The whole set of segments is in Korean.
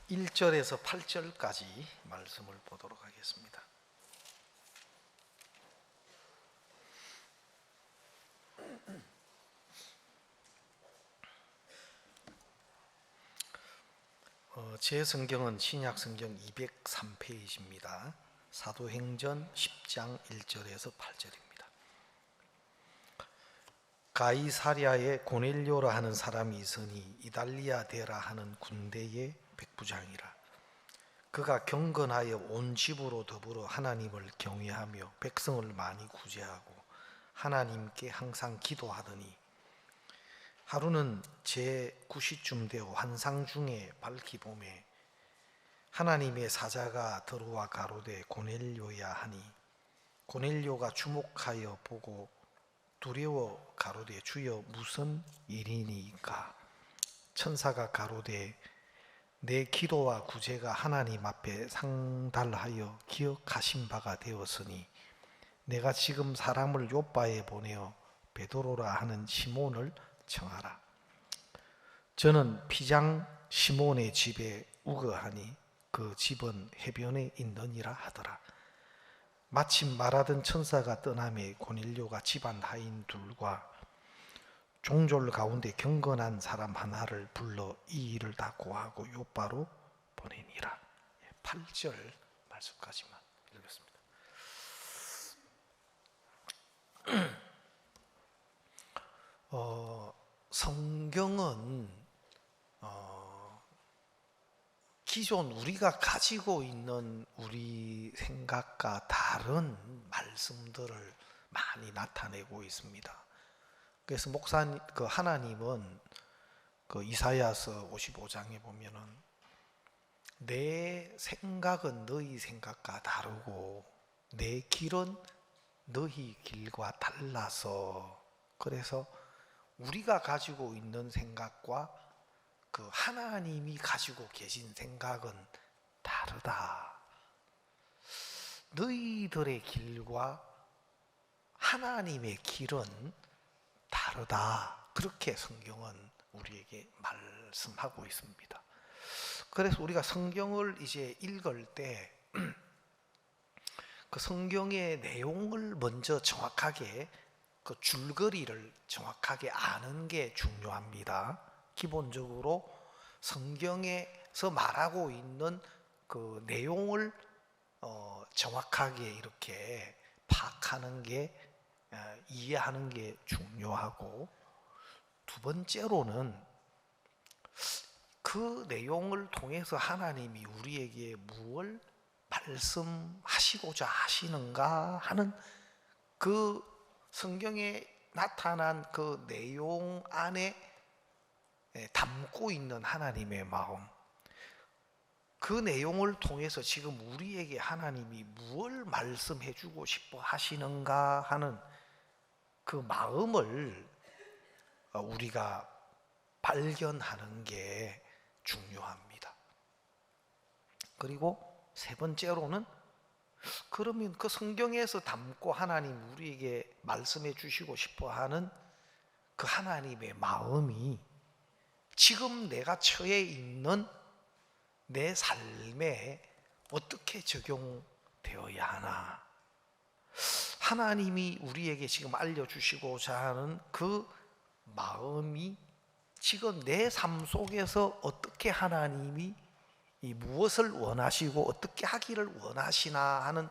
1절에서 8절까지 말씀을 보도록 하겠습니다. 제 성경은 신약성경 203페이지입니다. 사도행전 10장 1절에서 8절입니다. 가이사랴에 고넬료라 하는 사람이 있으니 이달리아 데라 하는 군대의 백부장이라. 그가 경건하여 온 집으로 더불어 하나님을 경외하며 백성을 많이 구제하고 하나님께 항상 기도하더니, 하루는 제9시쯤 되어 환상 중에 밝히 보매 하나님의 사자가 들어와 가로되 고넬료야 하니, 고넬료가 주목하여 보고 두려워 가로되 주여 무슨 일이니까? 천사가 가로되 내 기도와 구제가 하나님 앞에 상달하여 기억하신 바가 되었으니 내가 지금 사람을 요바에 보내어 베드로라 하는 시몬을 청하라. 저는 피장 시몬의 집에 우거하니 그 집은 해변에 있느니라 하더라. 마침 말하던 천사가 떠나매 고넬료가 집안 하인 둘과 종졸 가운데 경건한 사람 하나를 불러 이 일을 다 고하고 요바로 보내니라. 8절 말씀까지만 읽겠습니다. 성경은 기존 우리가 가지고 있는 우리 생각과 다른 말씀들을 많이 나타내고 있습니다. 그래서 목사님, 하나님은 이사야서 55장에 보면은 내 생각은 너희 생각과 다르고 내 길은 너희 길과 달라서, 그래서 우리가 가지고 있는 생각과 하나님이 가지고 계신 생각은 다르다. 너희들의 길과 하나님의 길은 다르다. 그렇게 성경은 우리에게 말씀하고 있습니다. 그래서 우리가 성경을 이제 읽을 때 그 성경의 내용을 먼저 정확하게, 그 줄거리를 정확하게 아는 게 중요합니다. 기본적으로 성경에서 말하고 있는 그 내용을 정확하게 이렇게 파악하는 게, 이해하는 게 중요하고, 두 번째로는 그 내용을 통해서 하나님이 우리에게 무엇을 말씀하시고자 하시는가 하는 그 성경에 나타난 그 내용 안에 담고 있는 하나님의 마음, 그 내용을 통해서 지금 우리에게 하나님이 무엇을 말씀해 주고 싶어 하시는가 하는 그 마음을 우리가 발견하는 게 중요합니다. 그리고 세 번째로는, 그러면 그 성경에서 담고 하나님 우리에게 말씀해 주시고 싶어 하는 그 하나님의 마음이 지금 내가 처해 있는 내 삶에 어떻게 적용되어야 하나, 하나님이 우리에게 지금 알려주시고자 하는 그 마음이 지금 내 삶 속에서 어떻게 하나님이 이 무엇을 원하시고 어떻게 하기를 원하시나 하는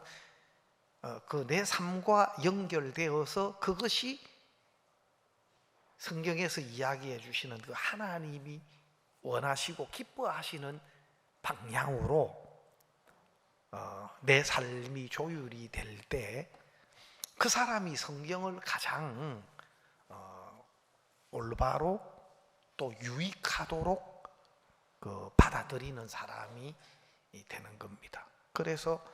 그 내 삶과 연결되어서 그것이 성경에서 이야기해 주시는 그 하나님이 원하시고 기뻐하시는 방향으로 내 삶이 조율이 될 때 그 사람이 성경을 가장 올바로 또 유익하도록 받아들이는 사람이 되는 겁니다. 그래서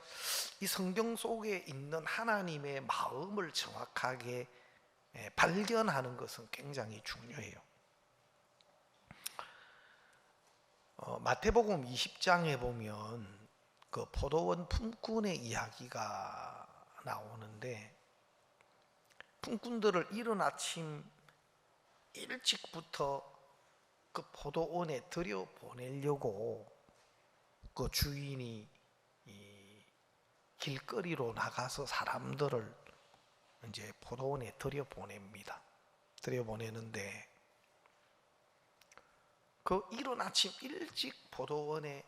이 성경 속에 있는 하나님의 마음을 정확하게 발견하는 것은 굉장히 중요해요. 마태복음 20장에 보면 그 포도원 품꾼의 이야기가 나오는데, 품꾼들을 이른 아침 일찍부터 그 포도원에 들여보내려고 그 주인이 이 길거리로 나가서 사람들을 이제 포도원에 들여보냅니다. 들여보내는데 그 이른 아침 일찍 포도원에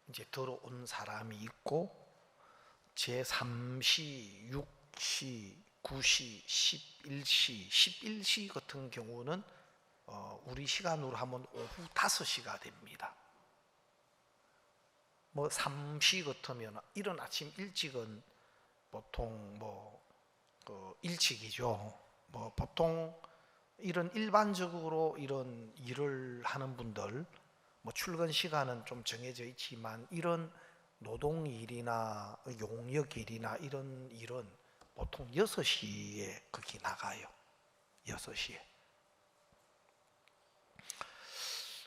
이제 들어온 사람이 있고 제3시, 6시, 9시, 11시, 11시 같은 경우는 우리 시간으로 하면 오후 5시가 됩니다. 뭐 3시 같으면 이른 아침 일찍은 보통 일찍이죠. 뭐 보통 이런 일반적으로 이런 일을 하는 분들 뭐 출근 시간은 좀 정해져 있지만 이런 노동일이나 용역일이나 이런 일은 보통 6시에 거기 나가요. 6시에.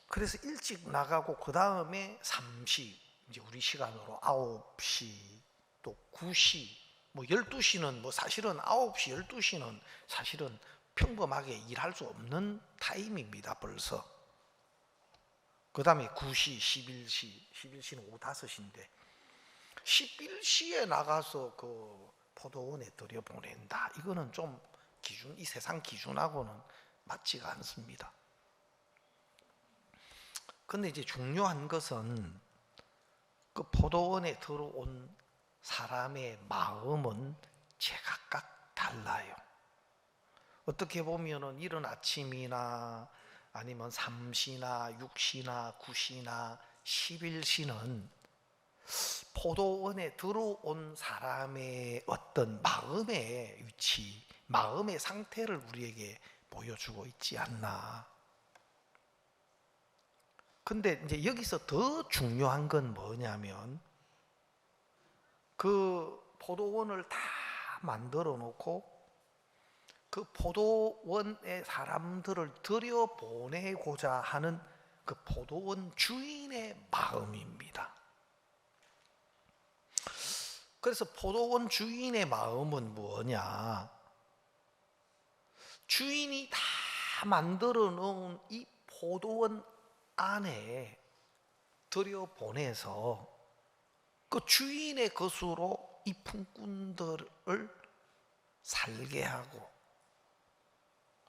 그래서 일찍 나가고 그 다음에 3시, 이제 우리 시간으로 9시, 또 9시, 뭐 12시는 뭐 사실은 9시, 12시는 사실은 평범하게 일할 수 없는 타임입니다. 벌써. 그 다음에 9시, 11시는 오후 5시인데 11시에 나가서 그 포도원에 들여보낸다. 이거는 좀 이 세상 기준하고는 맞지가 않습니다. 근데 이제 중요한 것은 그 포도원에 들어온 사람의 마음은 제각각 달라요. 어떻게 보면은 이른 아침이나 아니면 3시나 6시나 9시나 11시는 포도원에 들어온 사람의 어떤 마음의 위치, 마음의 상태를 우리에게 보여주고 있지 않나. 근데 이제 여기서 더 중요한 건 뭐냐면 그 포도원을 다 만들어 놓고 그 포도원의 사람들을 들여보내고자 하는 그 포도원 주인의 마음입니다. 그래서 포도원 주인의 마음은 뭐냐? 주인이 다 만들어 놓은 이 포도원 안에 들여보내서 그 주인의 것으로 이 품꾼들을 살게 하고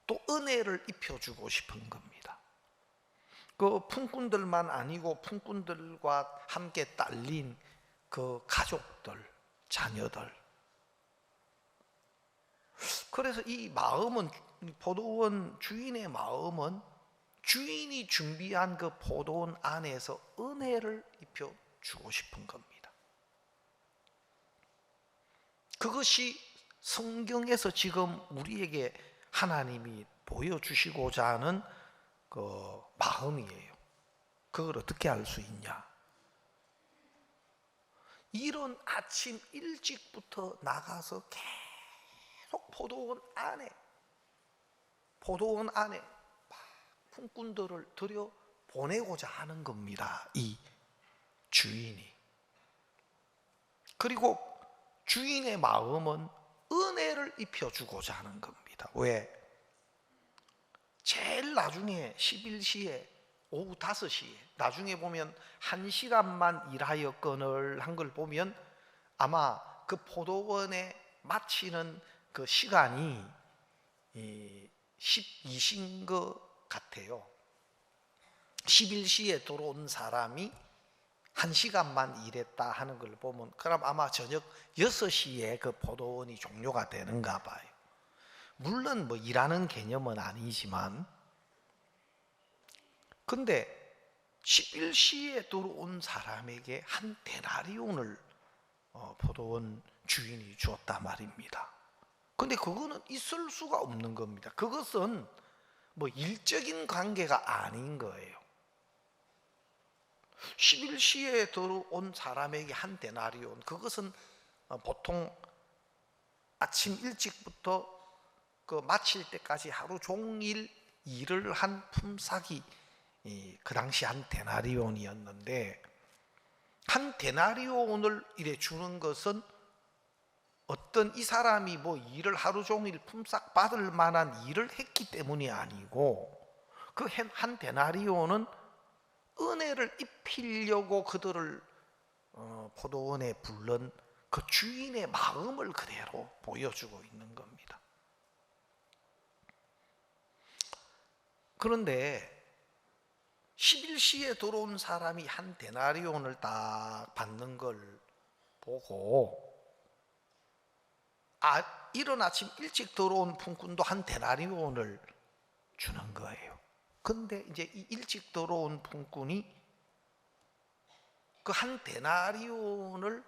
또 은혜를 입혀주고 싶은 겁니다. 그 품꾼들만 아니고 품꾼들과 함께 딸린 그 가족들, 자녀들. 그래서 이 마음은, 포도원 주인의 마음은 주인이 준비한 그 포도원 안에서 은혜를 입혀주고 싶은 겁니다. 그것이 성경에서 지금 우리에게 하나님이 보여주시고자 하는 그 마음이에요. 그걸 어떻게 알 수 있냐? 이른 아침 일찍부터 나가서 계속 포도원 안에 품꾼들을 들여 보내고자 하는 겁니다. 이 주인이. 그리고 주인의 마음은 은혜를 입혀주고자 하는 겁니다. 왜? 제일 나중에 11시에 오후 5시에 나중에 보면 1시간만 일하였거늘 한 걸 보면 아마 그 포도원에 마치는 그 시간이 12시인 것 같아요. 11시에 들어온 사람이 1시간만 일했다 하는 걸 보면 그럼 아마 저녁 6시에 그 포도원이 종료가 되는가 봐요. 물론 뭐 일하는 개념은 아니지만 근데 11시에 들어온 사람에게 한 데나리온을 포도원 주인이 주었단 말입니다. 근데 그거는 있을 수가 없는 겁니다. 그것은 뭐 일적인 관계가 아닌 거예요. 11시에 들어온 사람에게 한 데나리온, 그것은 보통 아침 일찍부터 그 마칠 때까지 하루 종일 일을 한 품삯이 그 당시 한 데나리온이었는데, 한 데나리온을 이래 주는 것은 어떤 이 사람이 뭐 일을 하루 종일 품삯 받을 만한 일을 했기 때문이 아니고, 그 한 데나리온은 은혜를 입히려고 그들을 포도원에 불른 그 주인의 마음을 그대로 보여주고 있는 겁니다. 그런데 11시에 들어온 사람이 한 데나리온을 딱 받는 걸 보고, 이른 아침 일찍 들어온 품꾼도 한 데나리온을 주는 거예요. 근데 이제 이 일찍 들어온 품꾼이 그 한 데나리온을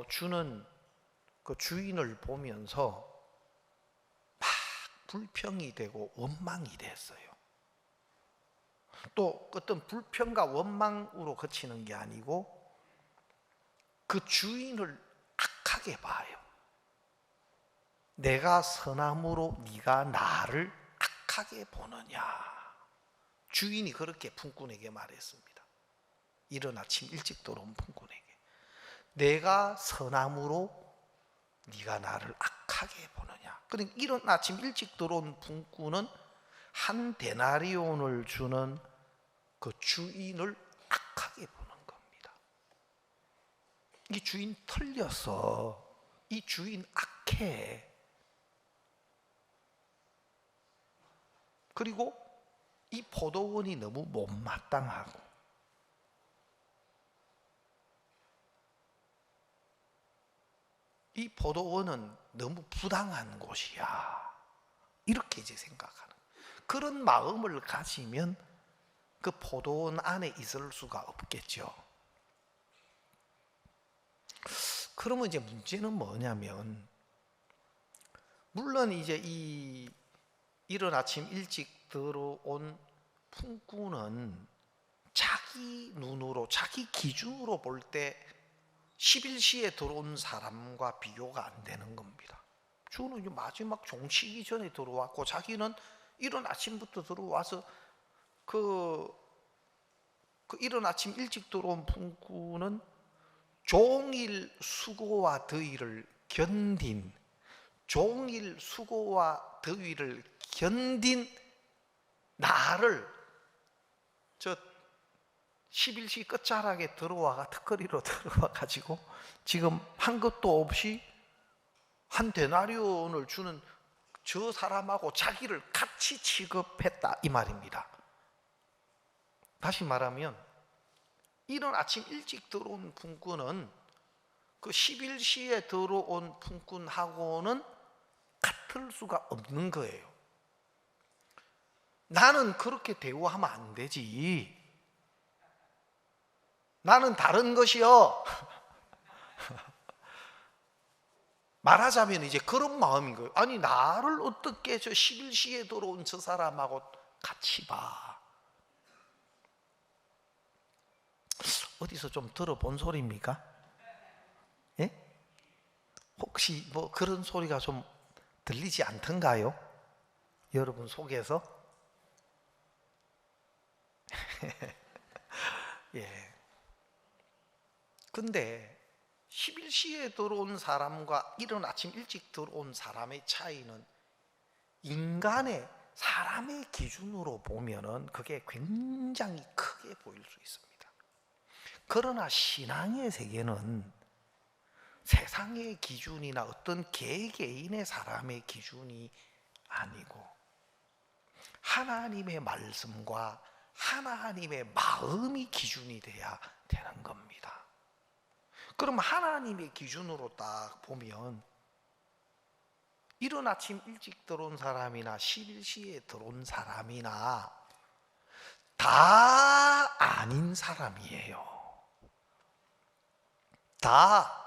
주는 그 주인을 보면서 막 불평이 되고 원망이 됐어요. 또 어떤 불평과 원망으로 그치는 게 아니고 그 주인을 악하게 봐요. 내가 선함으로 네가 나를 악하게 보느냐. 주인이 그렇게 품꾼에게 말했습니다. 이른 아침 일찍 들어온 품꾼에게, 내가 선함으로 네가 나를 악하게 보느냐. 그러니까 이른 아침 일찍 들어온 품꾼은 한 데나리온을 주는 그 주인을 악하게 보는 겁니다. 이 주인 털렸어. 이 주인 악해. 그리고 이 포도원이 너무 못마땅하고 이 포도원은 너무 부당한 곳이야. 이렇게 이제 생각하는, 그런 마음을 가지면 그 포도원 안에 있을 수가 없겠죠. 그러면 이제 문제는 뭐냐면, 물론 이제 이 이른 아침 일찍 들어온 품꾼은 자기 눈으로, 자기 기준으로 볼 때 11시에 들어온 사람과 비교가 안 되는 겁니다. 주는 이제 마지막 종치기 전에 들어왔고, 자기는 이른 아침부터 들어와서 그 이른 아침 일찍 들어온 품꾼은 종일 수고와 더위를 견딘, 종일 수고와 더위를 견딘 나를 11시 끝자락에 들어와가 턱걸이로 들어와가지고 지금 한 것도 없이 한 데나리온을 주는 저 사람하고 자기를 같이 취급했다, 이 말입니다. 다시 말하면 이른 아침 일찍 들어온 품꾼은 그 11시에 들어온 품꾼하고는 같을 수가 없는 거예요. 나는 그렇게 대우하면 안 되지. 나는 다른 것이요. 말하자면 이제 그런 마음인 거예요. 아니, 나를 어떻게 저 11시에 들어온 저 사람하고 같이 봐. 어디서 좀 들어본 소리입니까? 예? 혹시 뭐 그런 소리가 좀 들리지 않던가요? 여러분 속에서? 예. 근데 11시에 들어온 사람과 이른 아침 일찍 들어온 사람의 차이는 인간의, 사람의 기준으로 보면은 그게 굉장히 크게 보일 수 있습니다. 그러나 신앙의 세계는 세상의 기준이나 어떤 개개인의 사람의 기준이 아니고 하나님의 말씀과 하나님의 마음이 기준이 돼야 되는 겁니다. 그럼 하나님의 기준으로 딱 보면 이른 아침 일찍 들어온 사람이나 11시에 들어온 사람이나 다 아닌 사람이에요. 다,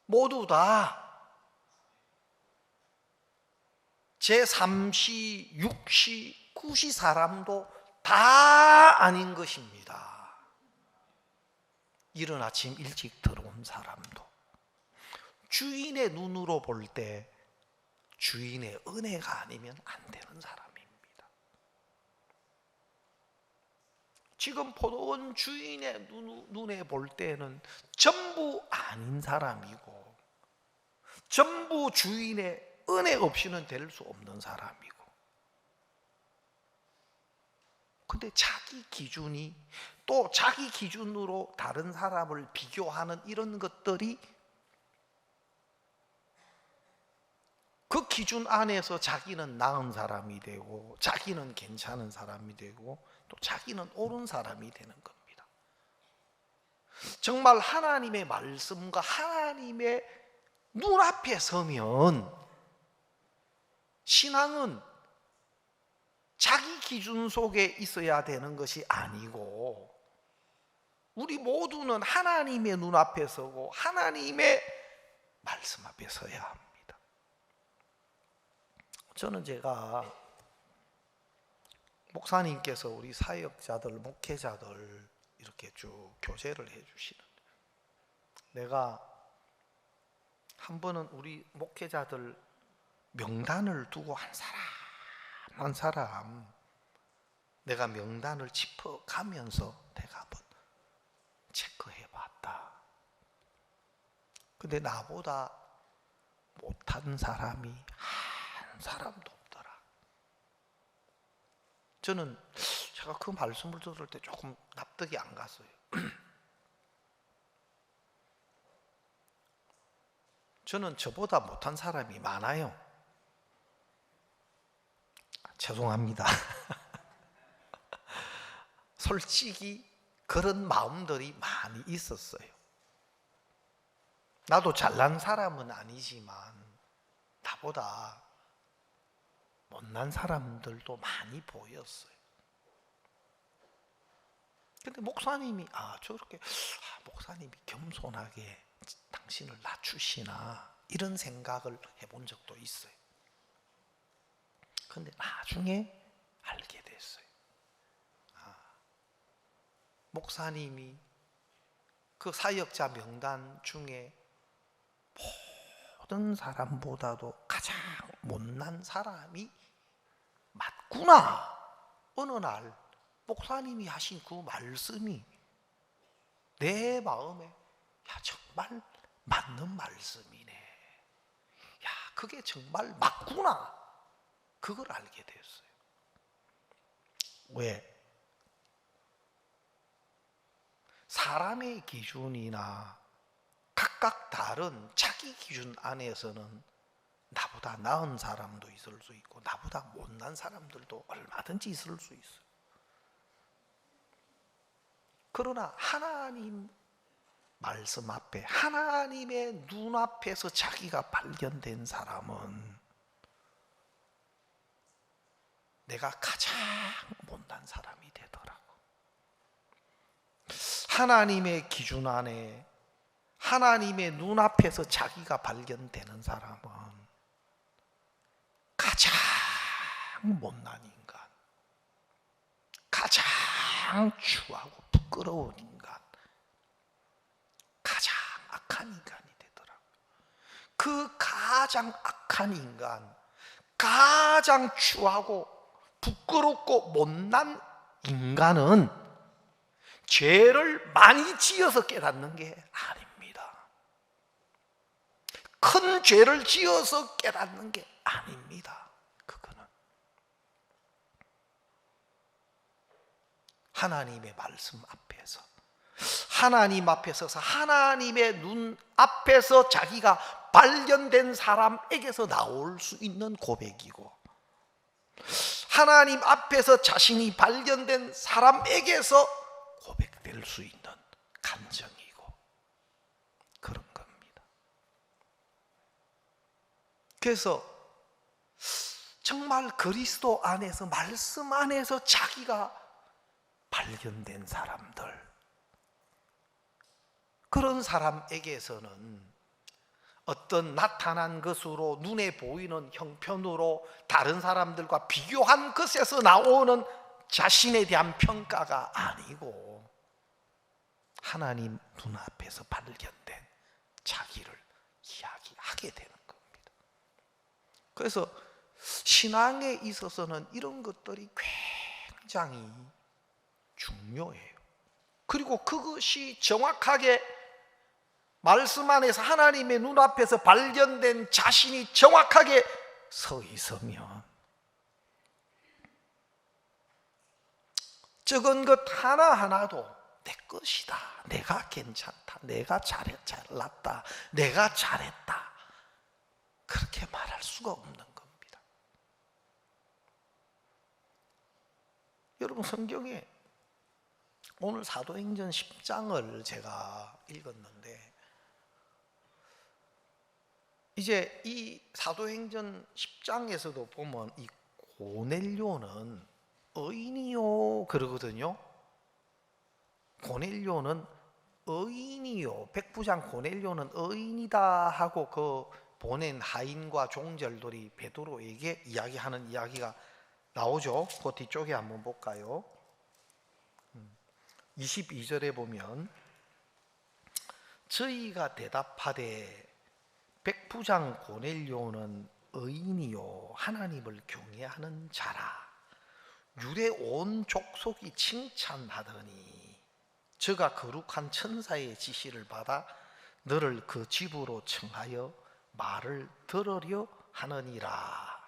모두 다 제3시, 6시, 9시 사람도 다 아닌 것입니다. 이른 아침 일찍 들어온 사람도 주인의 눈으로 볼 때 주인의 은혜가 아니면 안 되는 사람입니다. 지금 포도원 주인의 눈에 볼 때는 전부 아닌 사람이고 전부 주인의 은혜 없이는 될 수 없는 사람이고, 근데 자기 기준이 또 자기 기준으로 다른 사람을 비교하는 이런 것들이 그 기준 안에서 자기는 나은 사람이 되고 자기는 괜찮은 사람이 되고 또 자기는 옳은 사람이 되는 겁니다. 정말 하나님의 말씀과 하나님의 눈앞에 서면 신앙은 자기 기준 속에 있어야 되는 것이 아니고 우리 모두는 하나님의 눈앞에 서고 하나님의 말씀 앞에 서야 합니다. 저는 제가 목사님께서 우리 사역자들, 목회자들 이렇게 쭉 교제를 해주시는데 내가 한 번은 우리 목회자들 명단을 두고 한 사람 한 사람 내가 명단을 짚어가면서 내가 한번 체크해 봤다. 근데 나보다 못한 사람이 한 사람도 없더라. 저는 제가 그 말씀을 들을 때 조금 납득이 안 갔어요. 저는 저보다 못한 사람이 많아요. 죄송합니다. 솔직히 그런 마음들이 많이 있었어요. 나도 잘난 사람은 아니지만 나보다 못난 사람들도 많이 보였어요. 근데 목사님이 저렇게 목사님이 겸손하게 당신을 낮추시나 이런 생각을 해본 적도 있어요. 근데 나중에 알게 됐어요. 목사님이 그 사역자 명단 중에 모든 사람보다도 가장 못난 사람이 맞구나. 어느 날 목사님이 하신 그 말씀이 내 마음에 정말 맞는 말씀이네. 그게 정말 맞구나. 그걸 알게 됐어요. 왜? 사람의 기준이나 각각 다른 자기 기준 안에서는 나보다 나은 사람도 있을 수 있고 나보다 못난 사람들도 얼마든지 있을 수 있어요. 그러나 하나님 말씀 앞에 하나님의 눈앞에서 자기가 발견된 사람은 내가 가장 못난 사람이 되더라고. 하나님의 기준 안에 하나님의 눈앞에서 자기가 발견되는 사람은 가장 못난 인간, 가장 추하고 부끄러운 인간, 가장 악한 인간이 되더라고요. 그 가장 악한 인간, 가장 추하고 부끄럽고 못난 인간은 죄를 많이 지어서 깨닫는 게 아닙니다. 큰 죄를 지어서 깨닫는 게 아닙니다. 그거는 하나님의 말씀 앞에서 하나님 앞에 서서 하나님의 눈 앞에서 자기가 발견된 사람에게서 나올 수 있는 고백이고 하나님 앞에서 자신이 발견된 사람에게서 고백될 수 있는 감정이고 그런 겁니다. 그래서 정말 그리스도 안에서 말씀 안에서 자기가 발견된 사람들, 그런 사람에게서는 어떤 나타난 것으로 눈에 보이는 형편으로 다른 사람들과 비교한 것에서 나오는 자신에 대한 평가가 아니고 하나님 눈앞에서 발견된 자기를 이야기하게 되는 겁니다. 그래서 신앙에 있어서는 이런 것들이 굉장히 중요해요. 그리고 그것이 정확하게 말씀 안에서 하나님의 눈앞에서 발견된 자신이 정확하게 서 있으면 적은 것 하나하나도 내 것이다, 내가 괜찮다, 내가 잘났다, 내가 잘했다, 그렇게 말할 수가 없는 겁니다. 여러분, 성경에 오늘 사도행전 10장을 제가 읽었는데, 이제 이 사도행전 10장에서도 보면 이 고넬료는 의인이요 그러거든요. 고넬료는 의인이요, 백부장 고넬료는 의인이다 하고 그 보낸 하인과 종절들이 베드로에게 이야기하는 이야기가 나오죠. 그 뒤쪽에 한번 볼까요? 22절에 보면 저희가 대답하되 백부장 고넬료는 의인이요 하나님을 경외하는 자라. 유대 온 족속이 칭찬하더니 저가 거룩한 천사의 지시를 받아 너를 그 집으로 청하여 말을 들으려 하느니라.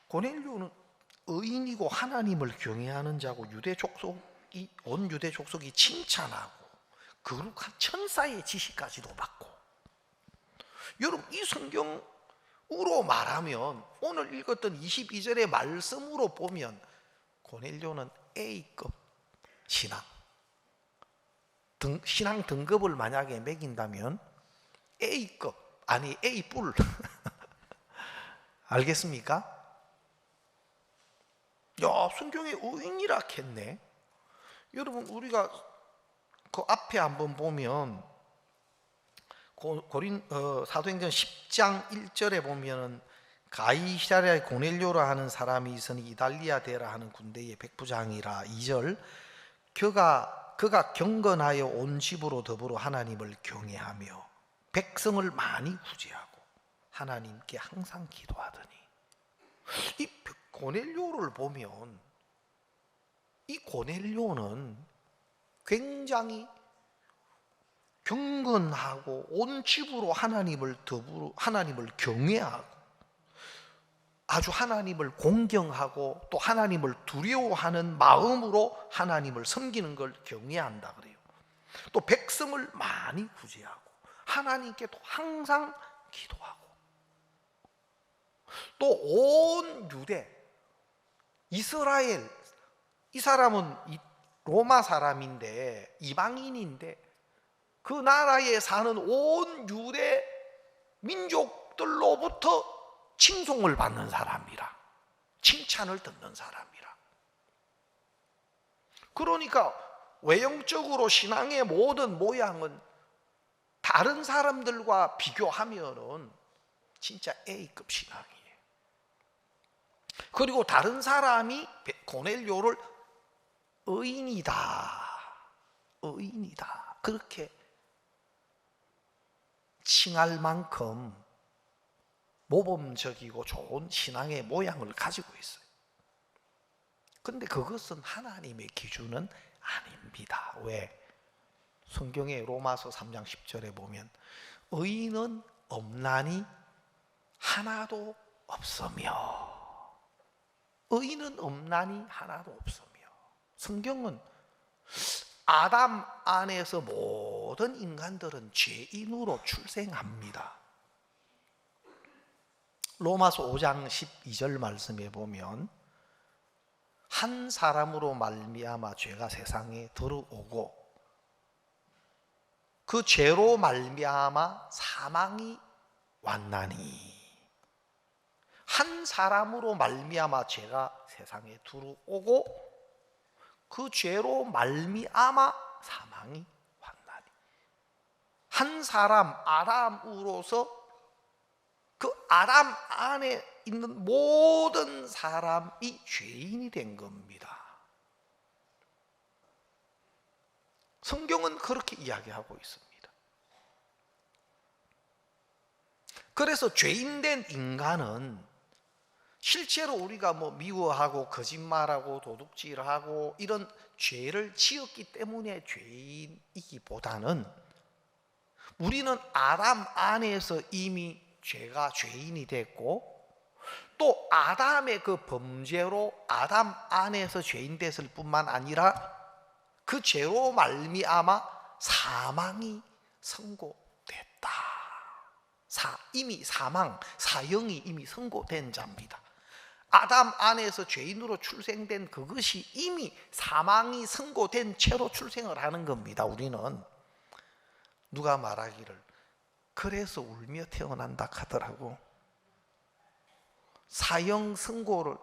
고넬료는 의인이고 하나님을 경외하는 자고 온 유대 족속이 칭찬하고 거룩한 천사의 지시까지도 받고. 여러분, 이 성경으로 말하면 오늘 읽었던 22절의 말씀으로 보면 고넬료는 A급 신앙 등급을 만약에 매긴다면 A급, 아니 A뿔 알겠습니까? 야, 성경에 의인이라 했네. 여러분, 우리가 그 앞에 한번 보면 사도행전 10장 1절에 보면은 가이사랴의 고넬료라 하는 사람이 있으니 이달리아 데라 하는 군대의 백부장이라. 2절 그가 경건하여 온 집으로 더불어 하나님을 경외하며 백성을 많이 구제하고 하나님께 항상 기도하더니. 이 고넬료를 보면 이 고넬료는 굉장히 경건하고 온 집으로 하나님을 경외하고 아주 하나님을 공경하고 또 하나님을 두려워하는 마음으로 하나님을 섬기는 걸 경외한다 그래요. 또 백성을 많이 구제하고 하나님께 또 항상 기도하고 또 온 유대 이스라엘, 이 사람은 로마 사람인데 이방인인데 그 나라에 사는 온 유대 민족들로부터 칭송을 받는 사람이라, 칭찬을 듣는 사람이라. 그러니까 외형적으로 신앙의 모든 모양은 다른 사람들과 비교하면은 진짜 A급 신앙이에요. 그리고 다른 사람이 고넬료를 의인이다 그렇게 칭할 만큼 모범적이고 좋은 신앙의 모양을 가지고 있어요. 그런데 그것은 하나님의 기준은 아닙니다. 왜? 성경의 로마서 3장 10절에 보면 의인은 없나니 하나도 없으며, 의인은 없나니 하나도 없으며. 성경은 아담 안에서 모든 인간들은 죄인으로 출생합니다. 로마서 5장 12절 말씀에 보면 한 사람으로 말미암아 죄가 세상에 들어오고 그 죄로 말미암아 사망이 왔나니, 한 사람으로 말미암아 죄가 세상에 들어오고 그 죄로 말미암아 사망이 왔나니, 한 사람 아담으로서 그 아담 안에 있는 모든 사람이 죄인이 된 겁니다. 성경은 그렇게 이야기하고 있습니다. 그래서 죄인된 인간은 실제로 우리가 미워하고 거짓말하고 도둑질하고 이런 죄를 지었기 때문에 죄인이기보다는 우리는 아담 안에서 이미 죄가 죄인이 됐고 또 아담의 그 범죄로 아담 안에서 죄인 됐을 뿐만 아니라 그 죄로 말미암아 사망이 선고됐다. 이미 사형이 이미 선고된 자입니다. 아담 안에서 죄인으로 출생된 그것이 이미 사망이 선고된 채로 출생을 하는 겁니다. 우리는 누가 말하기를 그래서 울며 태어난다 하더라고. 사형 선고를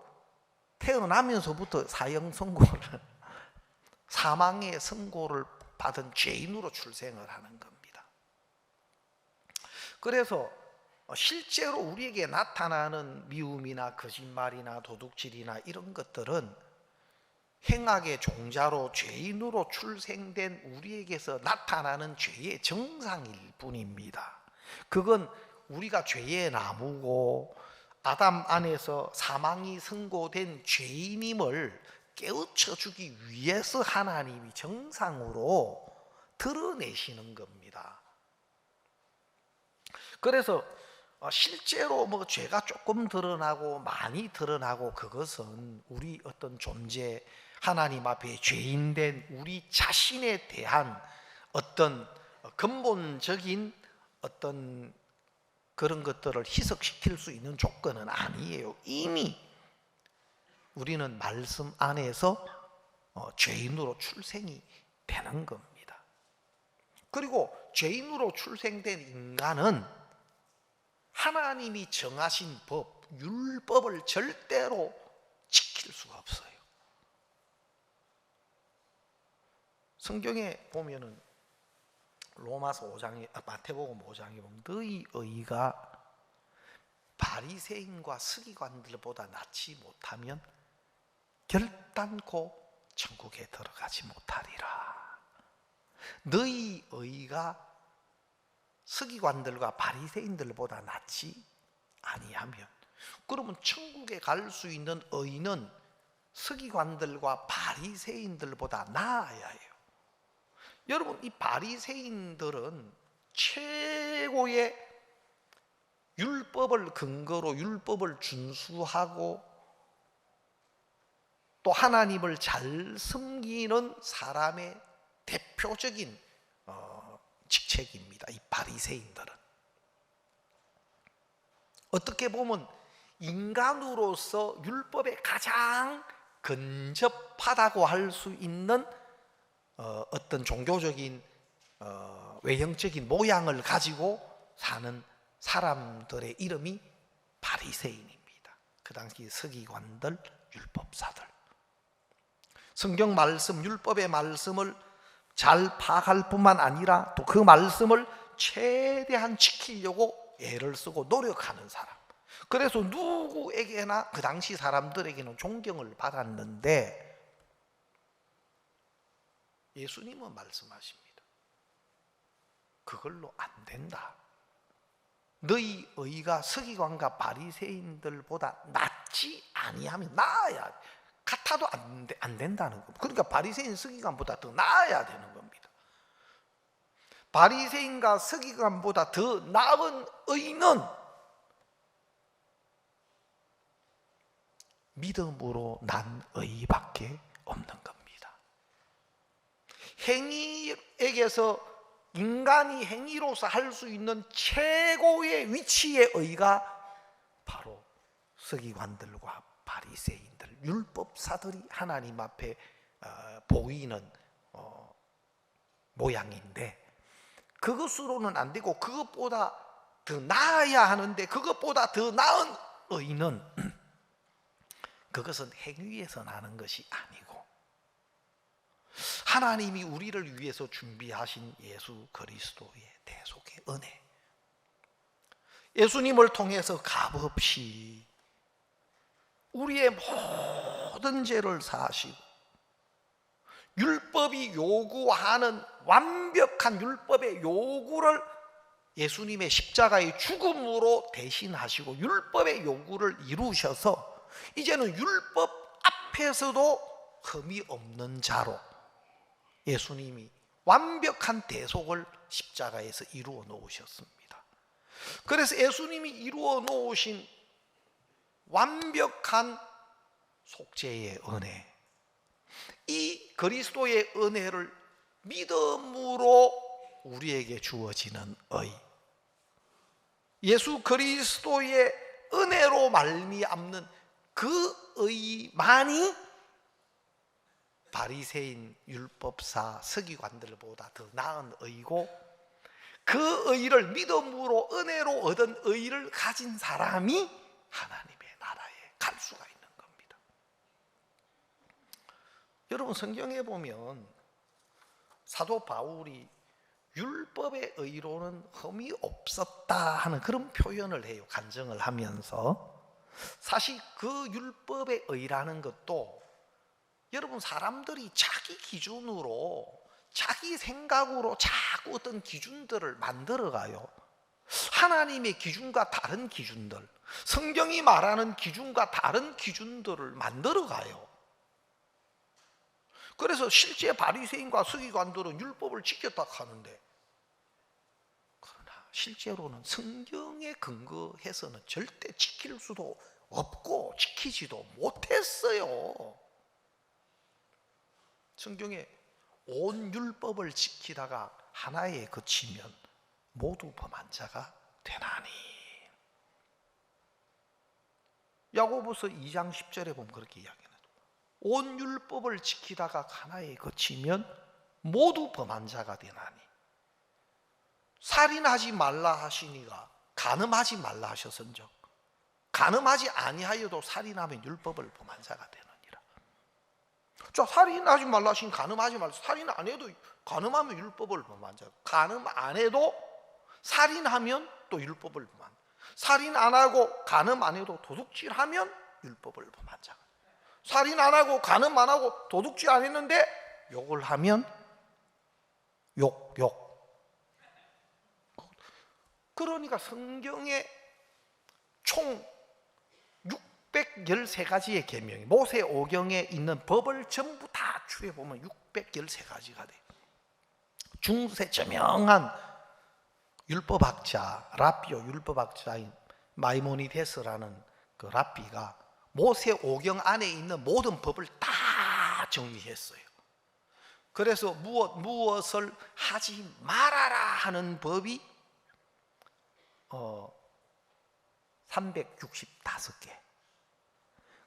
태어나면서부터 사형 선고를 사망의 선고를 받은 죄인으로 출생을 하는 겁니다. 그래서 실제로 우리에게 나타나는 미움이나 거짓말이나 도둑질이나 이런 것들은 행악의 종자로 죄인으로 출생된 우리에게서 나타나는 죄의 정상일 뿐입니다. 그건 우리가 죄의 나무고 아담 안에서 사망이 선고된 죄인임을 깨우쳐 주기 위해서 하나님이 정상으로 드러내시는 겁니다. 그래서 실제로 뭐 죄가 조금 드러나고 많이 드러나고 그것은 우리 어떤 존재, 하나님 앞에 죄인된 우리 자신에 대한 어떤 근본적인 어떤 그런 것들을 희석시킬 수 있는 조건은 아니에요. 이미 우리는 말씀 안에서 죄인으로 출생이 되는 겁니다. 그리고 죄인으로 출생된 인간은 하나님이 정하신 법, 율법을 절대로 지킬 수가 없어요. 성경에 보면은 로마서 5장에 마태복음 5장에 보면 너희 의가 바리새인과 서기관들보다 낫지 못하면 결단코 천국에 들어가지 못하리라. 너희 의가 서기관들과 바리새인들보다 낫지 아니하면, 그러면 천국에 갈 수 있는 의는 서기관들과 바리새인들보다 나아야 해요. 여러분, 이 바리새인들은 최고의 율법을 근거로 율법을 준수하고 또 하나님을 잘 섬기는 사람의 대표적인 직책입니다. 이 바리새인들은 어떻게 보면 인간으로서 율법에 가장 근접하다고 할 수 있는 어떤 종교적인 외형적인 모양을 가지고 사는 사람들의 이름이 바리새인입니다. 그 당시 서기관들, 율법사들. 성경 말씀, 율법의 말씀을 잘 파악할 뿐만 아니라 또 그 말씀을 최대한 지키려고 애를 쓰고 노력하는 사람. 그래서 누구에게나 그 당시 사람들에게는 존경을 받았는데 예수님은 말씀하십니다. 그걸로 안 된다. 너희 의가 서기관과 바리새인들보다 낫지 아니하면, 나아야, 같아도 안 된다는 겁니다. 그러니까 바리새인 서기관보다 더 나아야 되는 겁니다. 바리새인과 서기관보다 더 나은 의는 믿음으로 난 의밖에 없는 겁니다. 행위에게서 인간이 행위로서 할 수 있는 최고의 위치의 의가 바로 서기관들과 바리새인들, 율법사들이 하나님 앞에 보이는 모양인데, 그것으로는 안 되고 그것보다 더 나아야 하는데, 그것보다 더 나은 의는 그것은 행위에서 나는 것이 아니고 하나님이 우리를 위해서 준비하신 예수 그리스도의 대속의 은혜, 예수님을 통해서 값없이 우리의 모든 죄를 사하시고 율법이 요구하는 완벽한 율법의 요구를 예수님의 십자가의 죽음으로 대신하시고 율법의 요구를 이루셔서 이제는 율법 앞에서도 흠이 없는 자로 예수님이 완벽한 대속을 십자가에서 이루어 놓으셨습니다. 그래서 예수님이 이루어 놓으신 완벽한 속죄의 은혜, 이 그리스도의 은혜를 믿음으로 우리에게 주어지는 의, 예수 그리스도의 은혜로 말미암는 그 의만이 바리새인, 율법사, 서기관들보다 더 나은 의고, 그 의를 믿음으로 은혜로 얻은 의를 가진 사람이 하나님의 나라에 갈 수가 있는 겁니다. 여러분, 성경에 보면 사도 바울이 율법의 의로는 흠이 없었다 하는 그런 표현을 해요. 간증을 하면서. 사실 그 율법의 의라는 것도 여러분, 사람들이 자기 기준으로, 자기 생각으로 자꾸 어떤 기준들을 만들어가요. 하나님의 기준과 다른 기준들, 성경이 말하는 기준과 다른 기준들을 만들어가요. 그래서 실제 바리새인과 서기관들은 율법을 지켰다 하는데, 그러나 실제로는 성경에 근거해서는 절대 지킬 수도 없고 지키지도 못했어요. 성경에 온 율법을 지키다가 하나에 그치면 모두 범한 자가 되나니. 야고보서 2장 10절에 보면 그렇게 이야기해요. 온 율법을 지키다가 하나에 그치면 모두 범한 자가 되나니. 살인하지 말라 하시니가 간음하지 말라 하셨은즉 간음하지 아니하여도 살인하면 율법을 범한 자가 되느니라. 자, 살인하지 말라 하신 간음하지 말라. 살인 안 해도 간음하면 율법을 범한 자. 간음 안 해도 살인하면 또 율법을 범한. 살인 안 하고 간음 안 해도 도둑질하면 율법을 범한 자. 살인 안 하고 간음 안 하고 도둑질 안 했는데 욕을 하면 욕. 그러니까 성경에 총 613가지의 계명이, 모세오경에 있는 법을 전부 다 추려보면 613가지가 돼요. 중세 저명한 율법학자, 라비오 율법학자인 마이모니데스라는 그 랍비가 모세오경 안에 있는 모든 법을 다 정리했어요. 그래서 무엇을 하지 말아라 하는 법이 365개.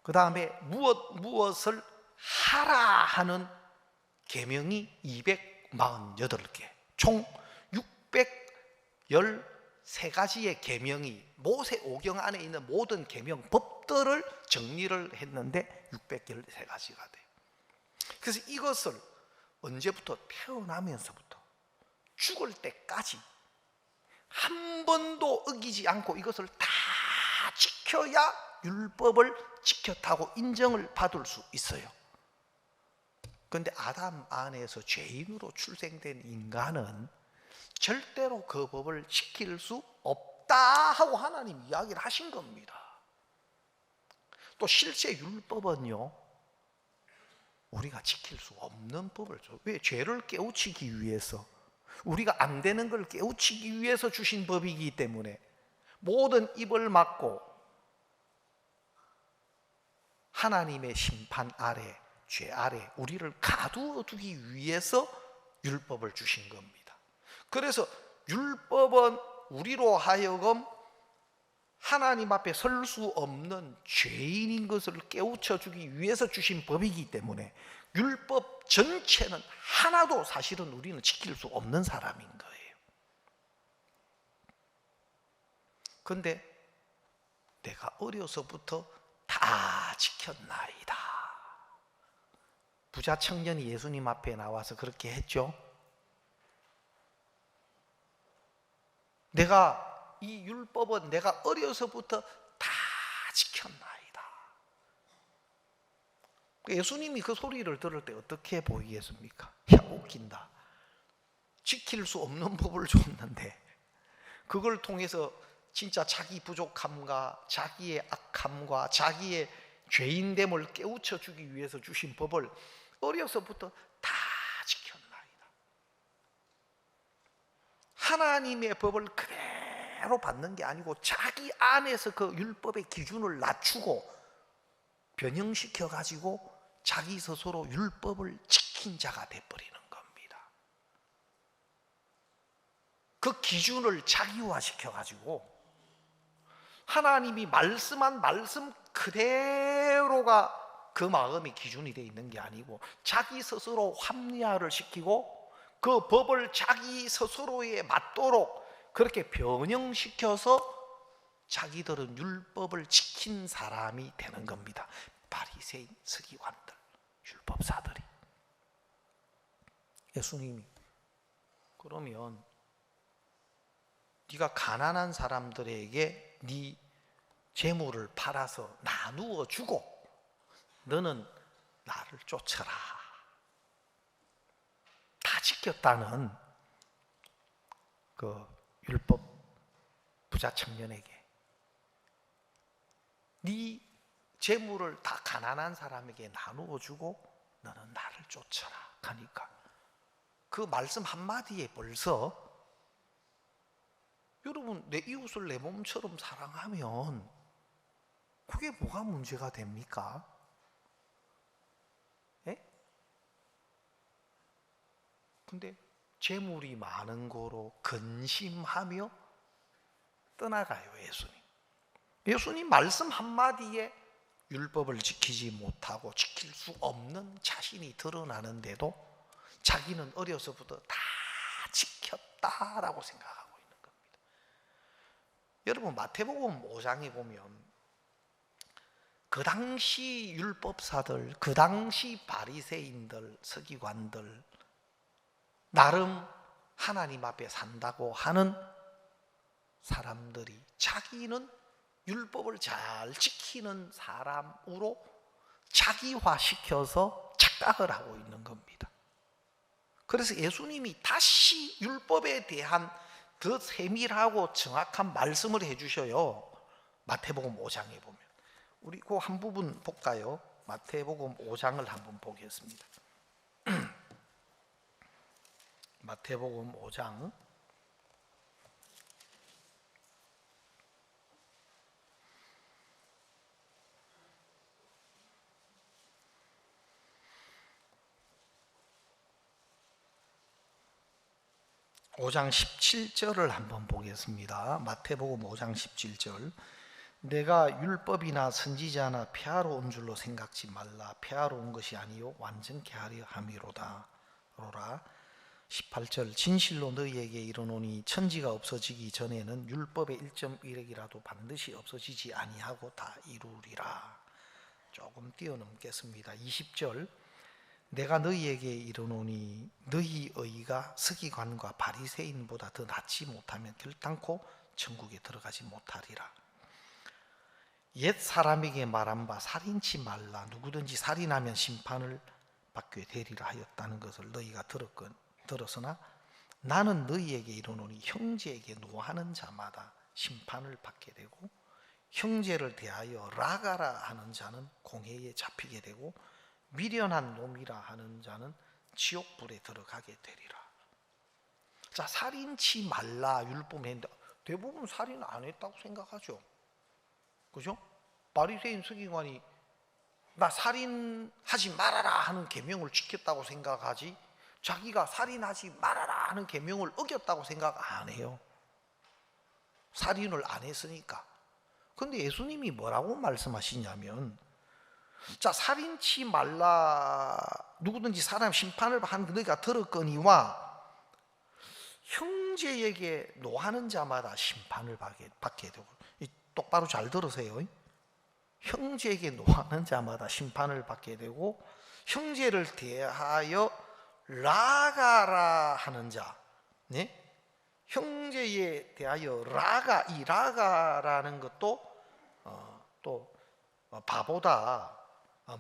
그 다음에 무엇을 하라 하는 계명이 248개. 총 613가지의 계명이 모세오경 안에 있는 모든 계명 법들을 정리를 했는데 613가지가 돼요. 그래서 이것을 언제부터? 태어나면서부터 죽을 때까지 한 번도 어기지 않고 이것을 다 지켜야 율법을 지켰다고 인정을 받을 수 있어요. 그런데 아담 안에서 죄인으로 출생된 인간은 절대로 그 법을 지킬 수 없다 하고 하나님 이야기를 하신 겁니다. 또 실제 율법은요, 우리가 지킬 수 없는 법을 줘. 왜? 죄를 깨우치기 위해서, 우리가 안 되는 걸 깨우치기 위해서 주신 법이기 때문에 모든 입을 막고 하나님의 심판 아래, 죄 아래 우리를 가두어두기 위해서 율법을 주신 겁니다. 그래서 율법은 우리로 하여금 하나님 앞에 설 수 없는 죄인인 것을 깨우쳐 주기 위해서 주신 법이기 때문에 율법 전체는 하나도 사실은 우리는 지킬 수 없는 사람인 거예요. 그런데 내가 어려서부터 다 지켰나이다. 부자 청년이 예수님 앞에 나와서 그렇게 했죠. 내가 이 율법은 내가 어려서부터 다 지켰나이다. 예수님이 그 소리를 들을 때 어떻게 보이겠습니까? 야, 웃긴다. 지킬 수 없는 법을 줬는데 그걸 통해서 진짜 자기 부족함과 자기의 악함과 자기의 죄인됨을 깨우쳐 주기 위해서 주신 법을 어려서부터 다 지켰나이다. 하나님의 법을 그대로 그대로 받는 게 아니고 자기 안에서 그 율법의 기준을 낮추고 변형시켜 가지고 자기 스스로 율법을 지킨 자가 돼버리는 겁니다. 그 기준을 자기화시켜 가지고 하나님이 말씀한 말씀 그대로가 그 마음의 기준이 되어 있는 게 아니고 자기 스스로 합리화를 시키고 그 법을 자기 스스로에 맞도록 그렇게 변형시켜서 자기들은 율법을 지킨 사람이 되는 겁니다. 바리새인, 서기관들, 율법사들이. 예수님이 그러면 네가 가난한 사람들에게 네 재물을 팔아서 나누어 주고 너는 나를 쫓아라. 다 지켰다는 그 율법 부자 청년에게 네 재물을 다 가난한 사람에게 나누어 주고 너는 나를 쫓아라 하니까 그 말씀 한마디에 벌써 여러분 내 이웃을 내 몸처럼 사랑하면 그게 뭐가 문제가 됩니까? 예? 근데 재물이 많은 거로 근심하며 떠나가요 예수님. 예수님 말씀 한마디에 율법을 지키지 못하고 지킬 수 없는 자신이 드러나는데도 자기는 어려서부터 다 지켰다라고 생각하고 있는 겁니다. 여러분 마태복음 5장에 보면 그 당시 율법사들, 그 당시 바리새인들, 서기관들 나름 하나님 앞에 산다고 하는 사람들이 자기는 율법을 잘 지키는 사람으로 자기화시켜서 착각을 하고 있는 겁니다. 그래서 예수님이 다시 율법에 대한 더 세밀하고 정확한 말씀을 해주셔요. 마태복음 5장에 보면 우리 그 한 부분 볼까요? 마태복음 5장을 한번 보겠습니다. 마태복음 5장 5장 17절을 한번 보겠습니다. 마태복음 5장 17절. 내가 율법이나 선지자나 폐하러 온 줄로 생각지 말라. 폐하러 온 것이 아니요 완전케 하려 함이로다. 18절. 진실로 너희에게 이르노니 천지가 없어지기 전에는 율법의 1.1획이라도 반드시 없어지지 아니하고 다 이루리라. 조금 뛰어넘겠습니다. 20절. 내가 너희에게 이르노니 너희 의가 서기관과 바리새인보다 더 낫지 못하면 결단코 천국에 들어가지 못하리라. 옛 사람에게 말한 바 살인치 말라. 누구든지 살인하면 심판을 받게 되리라 하였다는 것을 너희가 들었으나 나는 너희에게 이르노니 형제에게 노하는 자마다 심판을 받게 되고 형제를 대하여 라가라 하는 자는 공회에 잡히게 되고 미련한 놈이라 하는 자는 지옥불에 들어가게 되리라. 자, 살인치 말라 율법에 했는데 대부분 살인 안 했다고 생각하죠. 그죠? 바리새인 서기관이 나 살인하지 말아라 하는 계명을 지켰다고 생각하지 자기가 살인하지 말아라 하는 계명을 어겼다고 생각 안 해요. 살인을 안 했으니까. 근데 예수님이 뭐라고 말씀하시냐면 자, 살인치 말라. 누구든지 사람 심판을 받는 너희가 들었거니와 형제에게 노하는 자마다 심판을 받게 되고 똑바로 잘 들으세요. 형제에게 노하는 자마다 심판을 받게 되고 형제를 대하여 라가라 하는 자, 네? 형제에 대하여 라가, 이 라가라는 것도 또 바보다,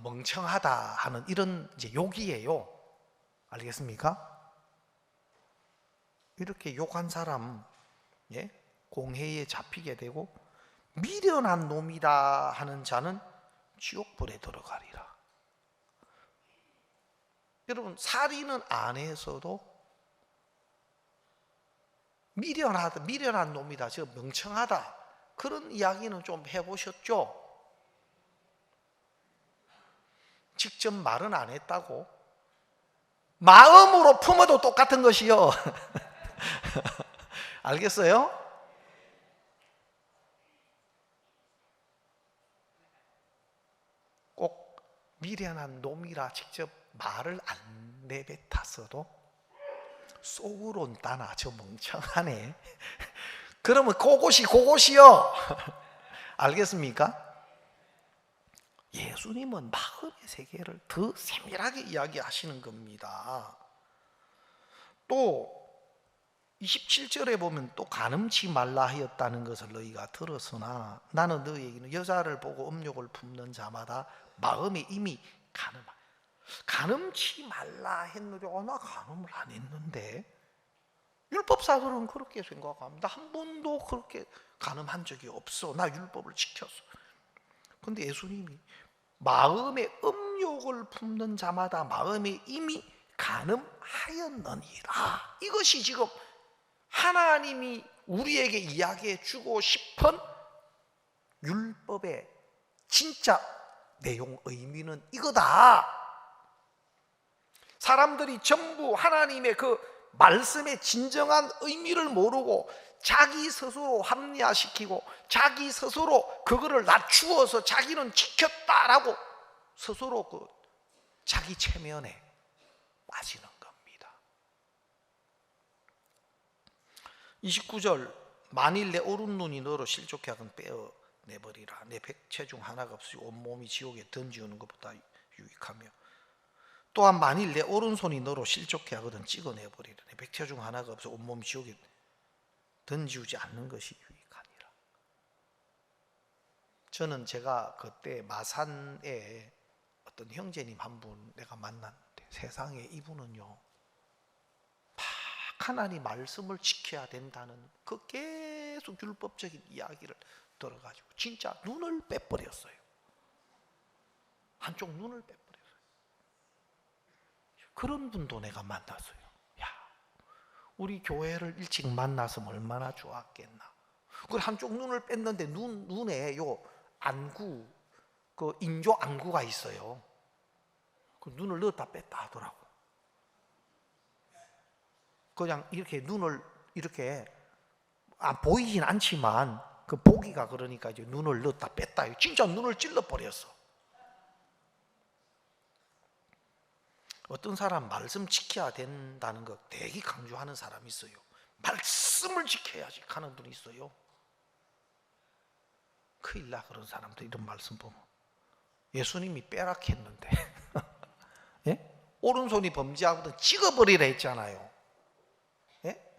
멍청하다 하는 이런 이제 욕이에요. 알겠습니까? 이렇게 욕한 사람, 예? 공회에 잡히게 되고 미련한 놈이다 하는 자는 지옥불에 들어가리라. 여러분 살인은 안 해서도 미련한 놈이다, 저 멍청하다, 그런 이야기는 좀 해보셨죠? 직접 말은 안 했다고? 마음으로 품어도 똑같은 것이요. 알겠어요? 꼭 미련한 놈이라 직접 말을 안 내뱉었어도 속으론 따나 저 멍청하네. 그러면 그것이요. 알겠습니까? 예수님은 마음의 세계를 더 세밀하게 이야기하시는 겁니다. 또 27절에 보면 또 가늠치 말라 하였다는 것을 너희가 들었으나 나는 너희에게는 여자를 보고 음욕을 품는 자마다 마음에 이미 가늠치 말라 했는데 나 가늠을 안 했는데, 율법사들은 그렇게 생각합니다. 한 번도 그렇게 가늠한 적이 없어, 나 율법을 지켰어. 그런데 예수님이 마음에 음욕을 품는 자마다 마음에 이미 가늠하였느니라, 이것이 지금 하나님이 우리에게 이야기해 주고 싶은 율법의 진짜 내용, 의미는 이거다. 사람들이 전부 하나님의 그 말씀의 진정한 의미를 모르고 자기 스스로 합리화시키고 자기 스스로 그거를 낮추어서 자기는 지켰다라고 스스로 그 자기 체면에 빠지는 겁니다. 29절, 만일 내 오른눈이 너로 실족해 하건 빼어내버리라. 내 백체 중 하나가 없이 온몸이 지옥에 던지우는 것보다 유익하며, 또한 만일 내 오른손이 너로 실족해 하거든 찍어내버리라. 내 백체 중 하나가 없어 온몸이 지옥에 던지우지 않는 것이 유익하니라. 저는 제가 그때 마산에 어떤 형제님 한 분 내가 만났는데, 세상에 이분은요 막 하나님 말씀을 지켜야 된다는 그 계속 율법적인 이야기를 들어가지고 진짜 눈을 빼버렸어요. 한쪽 눈을 빼버렸어요. 그런 분도 내가 만났어요. 야, 우리 교회를 일찍 만났으면 얼마나 좋았겠나. 그 한쪽 눈을 뺐는데 눈에 요 안구, 그 인조 안구가 있어요. 그 눈을 넣었다 뺐다 하더라고. 그냥 이렇게 눈을 이렇게 보이진 않지만 그 보기가 그러니까 이제 눈을 넣었다 뺐다. 진짜 눈을 찔러 버렸어. 어떤 사람 말씀 지켜야 된다는 거 되게 강조하는 사람이 있어요. 말씀을 지켜야지 하는 분이 있어요. 큰일 나, 그런 사람들 이런 말씀 보면. 예수님이 빼락했는데 예? 오른손이 범죄하거든 찍어버리라 했잖아요. 예?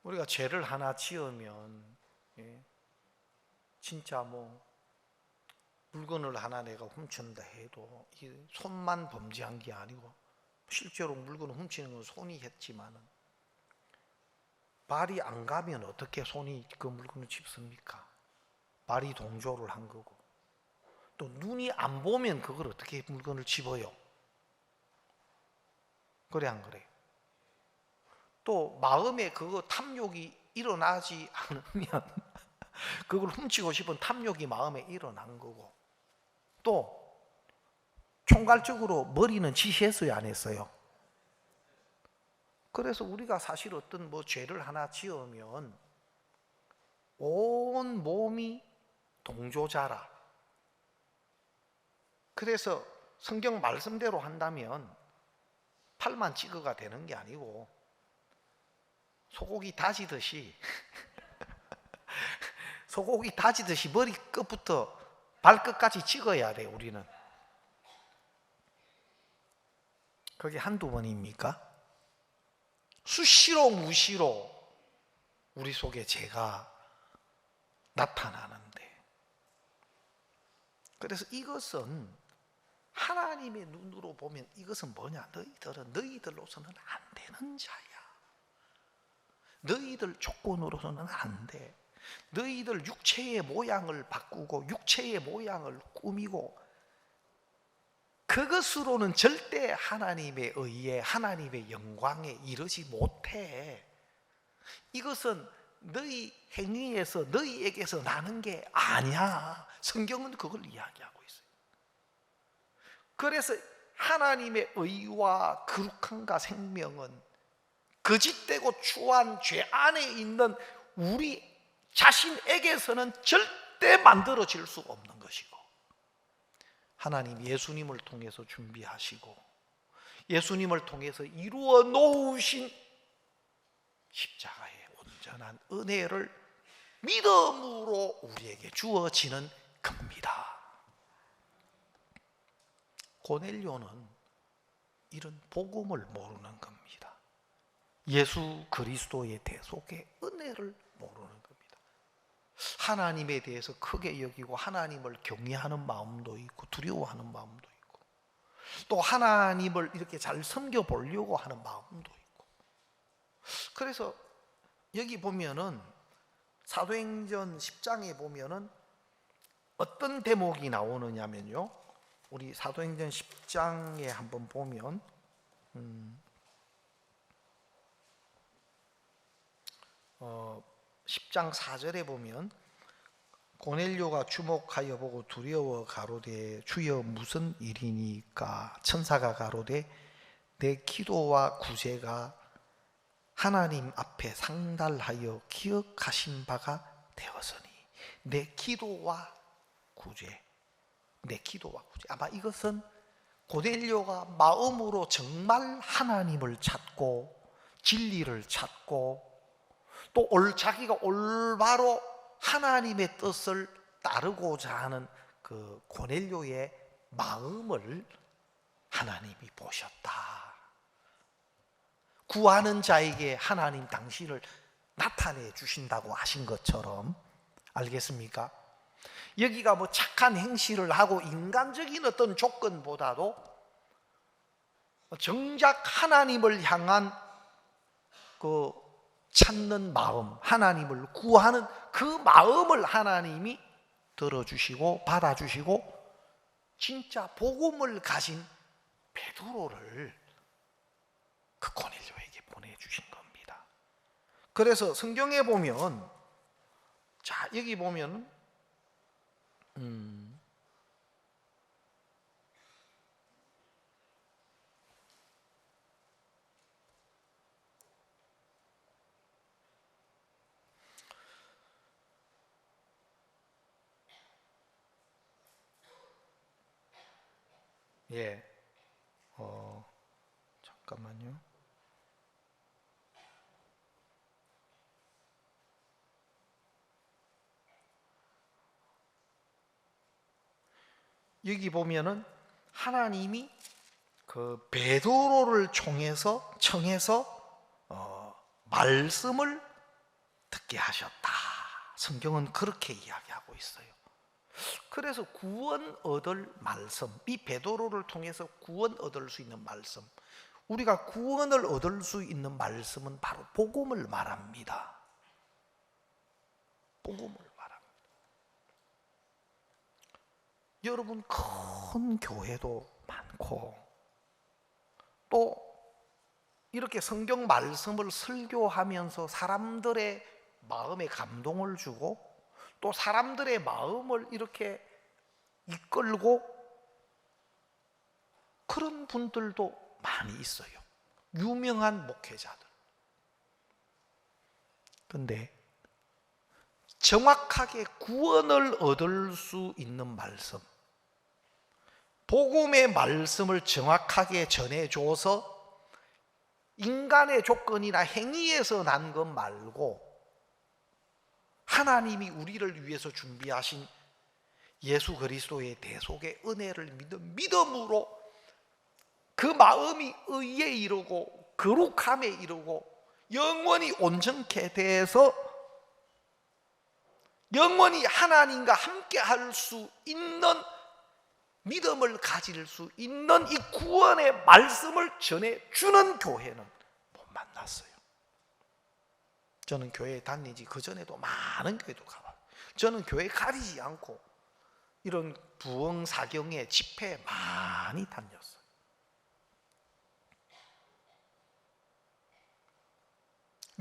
우리가 죄를 하나 지으면 진짜 뭐 물건을 하나 내가 훔친다 해도 이 손만 범죄한 게 아니고, 실제로 물건을 훔치는 건 손이 했지만은 발이 안 가면 어떻게 손이 그 물건을 집습니까? 발이 동조를 한 거고, 또 눈이 안 보면 그걸 어떻게 물건을 집어요? 그래 안 그래요? 또 마음에 그거 탐욕이 일어나지 않으면 그걸 훔치고 싶은 탐욕이 마음에 일어난 거고, 또 총괄적으로 머리는 지시했어요, 안 했어요? 그래서 우리가 사실 어떤 뭐 죄를 하나 지으면 온 몸이 동조자라. 그래서 성경 말씀대로 한다면 팔만 찍어가 되는 게 아니고 소고기 다지듯이 소고기 다지듯이 머리 끝부터 발끝까지 찍어야 돼. 우리는 그게 한두 번입니까? 수시로 무시로 우리 속에 죄가 나타나는데, 그래서 이것은 하나님의 눈으로 보면 이것은 뭐냐? 너희들은 너희들로서는 안 되는 자야. 너희들 조건으로서는 안 돼. 너희들 육체의 모양을 바꾸고 육체의 모양을 꾸미고 그것으로는 절대 하나님의 의에, 하나님의 영광에 이르지 못해. 이것은 너희 행위에서, 너희에게서 나는 게 아니야. 성경은 그걸 이야기하고 있어요. 그래서 하나님의 의와 거룩함과 생명은 거짓되고 추한 죄 안에 있는 우리 자신에게서는 절대 만들어질 수 없는 것이고, 하나님 예수님을 통해서 준비하시고 예수님을 통해서 이루어 놓으신 십자가의 온전한 은혜를 믿음으로 우리에게 주어지는 겁니다. 고넬료는 이런 복음을 모르는 겁니다. 예수 그리스도의 대속의 은혜를 모르는 겁니다. 하나님에 대해서 크게 여기고 하나님을 경외하는 마음도 있고 두려워하는 마음도 있고, 또 하나님을 이렇게 잘 섬겨보려고 하는 마음도 있고. 그래서 여기 보면은 사도행전 10장에 보면은 어떤 대목이 나오느냐면요, 우리 사도행전 10장에 한번 보면 10장 4절에 보면 고넬료가 주목하여 보고 두려워 가로되 주여 무슨 일이니까? 천사가 가로되 내 기도와 구제가 하나님 앞에 상달하여 기억하신 바가 되었으니. 내 기도와 구제, 내 기도와 구제. 아마 이것은 고넬료가 마음으로 정말 하나님을 찾고 진리를 찾고 또 자기가 올바로 하나님의 뜻을 따르고자 하는 그 고넬료의 마음을 하나님이 보셨다. 구하는 자에게 하나님 당신을 나타내 주신다고 하신 것처럼, 알겠습니까? 여기가 뭐 착한 행실을 하고 인간적인 어떤 조건보다도 정작 하나님을 향한 그 찾는 마음, 하나님을 구하는 그 마음을 하나님이 들어주시고 받아주시고 진짜 복음을 가진 베드로를 그 고넬료에게 보내주신 겁니다. 그래서 성경에 보면, 자 여기 보면 잠깐만요. 여기 보면은 하나님이 그 베드로를 청해서 말씀을 듣게 하셨다. 성경은 그렇게 이야기하고 있어요. 그래서 구원 얻을 말씀, 이 베드로를 통해서 구원 얻을 수 있는 말씀, 우리가 구원을 얻을 수 있는 말씀은 바로 복음을 말합니다. 복음을 말합니다. 여러분, 큰 교회도 많고 또 이렇게 성경 말씀을 설교하면서 사람들의 마음에 감동을 주고 또 사람들의 마음을 이렇게 이끌고 그런 분들도 많이 있어요. 유명한 목회자들. 근데 정확하게 구원을 얻을 수 있는 말씀, 복음의 말씀을 정확하게 전해줘서 인간의 조건이나 행위에서 난 것 말고 하나님이 우리를 위해서 준비하신 예수 그리스도의 대속의 은혜를 믿음으로 그 마음이 의에 이르고 거룩함에 이르고 영원히 온전케 돼서 영원히 하나님과 함께 할 수 있는 믿음을 가질 수 있는 이 구원의 말씀을 전해주는 교회는 못 만났어요. 저는 교회에 다니지 그전에도 많은 교회도 가봐요. 저는 교회 가리지 않고 이런 부흥사경에 집회 많이 다녔어요.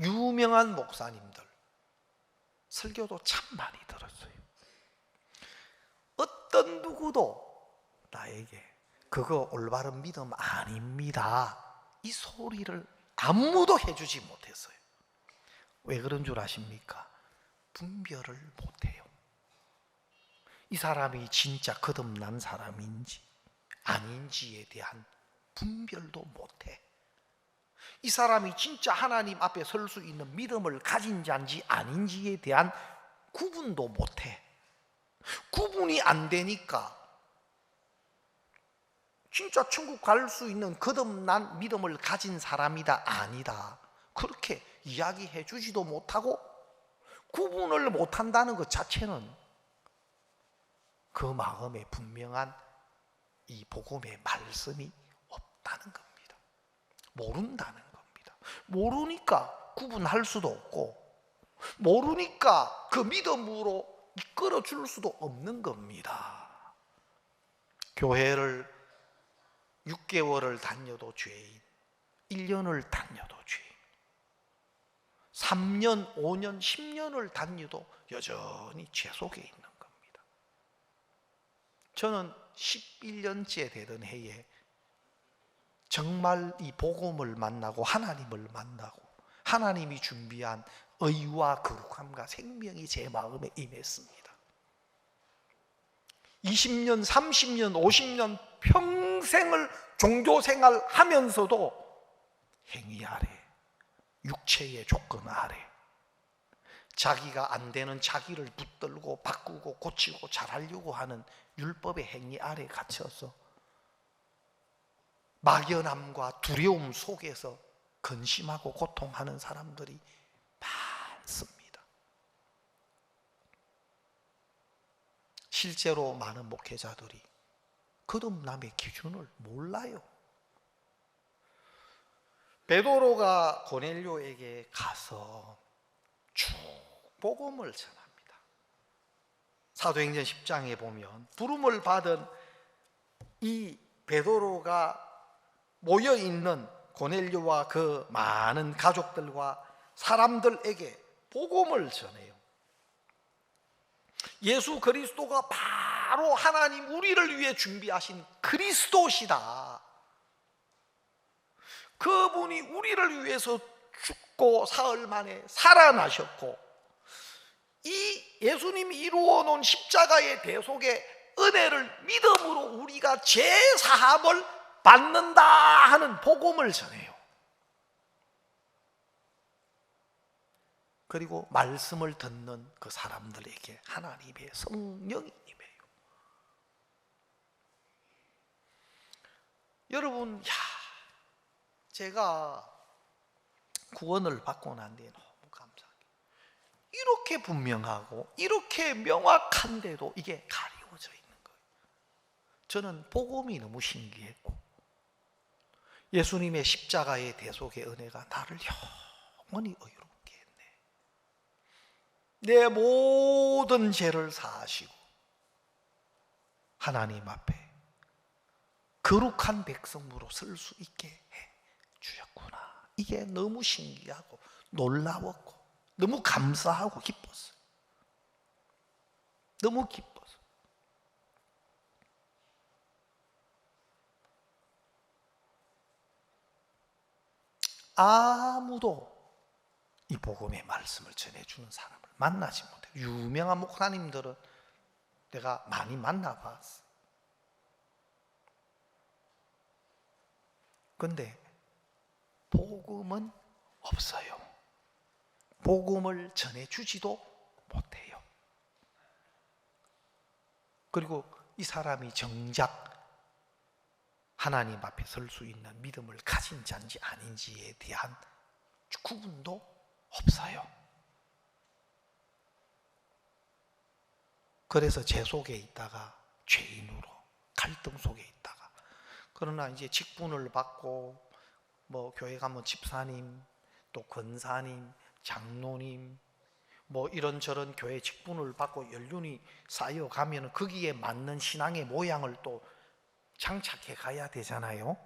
유명한 목사님들 설교도 참 많이 들었어요. 어떤 누구도 나에게 그거 올바른 믿음 아닙니다, 이 소리를 아무도 해주지 못했어요. 왜 그런 줄 아십니까? 분별을 못해요. 이 사람이 진짜 거듭난 사람인지 아닌지에 대한 분별도 못해. 이 사람이 진짜 하나님 앞에 설 수 있는 믿음을 가진 자인지 아닌지에 대한 구분도 못해. 구분이 안 되니까 진짜 천국 갈 수 있는 거듭난 믿음을 가진 사람이다 아니다 그렇게 이야기해 주지도 못하고, 구분을 못한다는 것 자체는 그 마음에 분명한 이 복음의 말씀이 없다는 겁니다. 모른다는 겁니다. 모르니까 구분할 수도 없고, 모르니까 그 믿음으로 이끌어 줄 수도 없는 겁니다. 교회를 6개월을 다녀도 죄인, 1년을 다녀도 죄인, 3년, 5년, 10년을 다녀도 여전히 죄 속에 있는 겁니다. 저는 11년째 되던 해에 정말 이 복음을 만나고 하나님을 만나고 하나님이 준비한 의와 거룩함과 생명이 제 마음에 임했습니다. 20년, 30년, 50년 평생을 종교생활 하면서도 행위 아래, 육체의 조건 아래, 자기가 안 되는 자기를 붙들고 바꾸고 고치고 잘하려고 하는 율법의 행위 아래 갇혀서 막연함과 두려움 속에서 근심하고 고통하는 사람들이 많습니다. 실제로 많은 목회자들이 거듭남의 기준을 몰라요. 베드로가 고넬료에게 가서 쭉 복음을 전합니다. 사도행전 10장에 보면 부름을 받은 이 베드로가 모여있는 고넬료와 그 많은 가족들과 사람들에게 복음을 전해요. 예수 그리스도가 바로 하나님 우리를 위해 준비하신 그리스도시다. 그분이 우리를 위해서 죽고 사흘 만에 살아나셨고, 이 예수님이 이루어 놓은 십자가의 대속의 은혜를 믿음으로 우리가 죄사함을 받는다 하는 복음을 전해요. 그리고 말씀을 듣는 그 사람들에게 하나님의 성령이 임해요. 여러분, 제가 구원을 받고 난 뒤에 너무 감사해요. 이렇게 분명하고 이렇게 명확한데도 이게 가리워져 있는 거예요. 저는 복음이 너무 신기했고, 예수님의 십자가의 대속의 은혜가 나를 영원히 의롭게 했네. 내 모든 죄를 사하시고 하나님 앞에 거룩한 백성으로 설 수 있게 해 주셨구나. 이게 너무 신기하고 놀라웠고 너무 감사하고 기뻤어요. 너무 기뻤어요. 아무도 이 복음의 말씀을 전해주는 사람을 만나지 못해요. 유명한 목사님들은 내가 많이 만나봤어. 근데 복음은 없어요. 복음을 전해주지도 못해요. 그리고 이 사람이 정작 하나님 앞에 설 수 있는 믿음을 가진 자인지 아닌지에 대한 구분도 없어요. 그래서 죄 속에 있다가 죄인으로 갈등 속에 있다가, 그러나 이제 직분을 받고 뭐 교회 가면 집사님, 또 권사님, 장로님, 뭐 이런저런 교회 직분을 받고 연륜이 쌓여가면 거기에 맞는 신앙의 모양을 또 장착해 가야 되잖아요.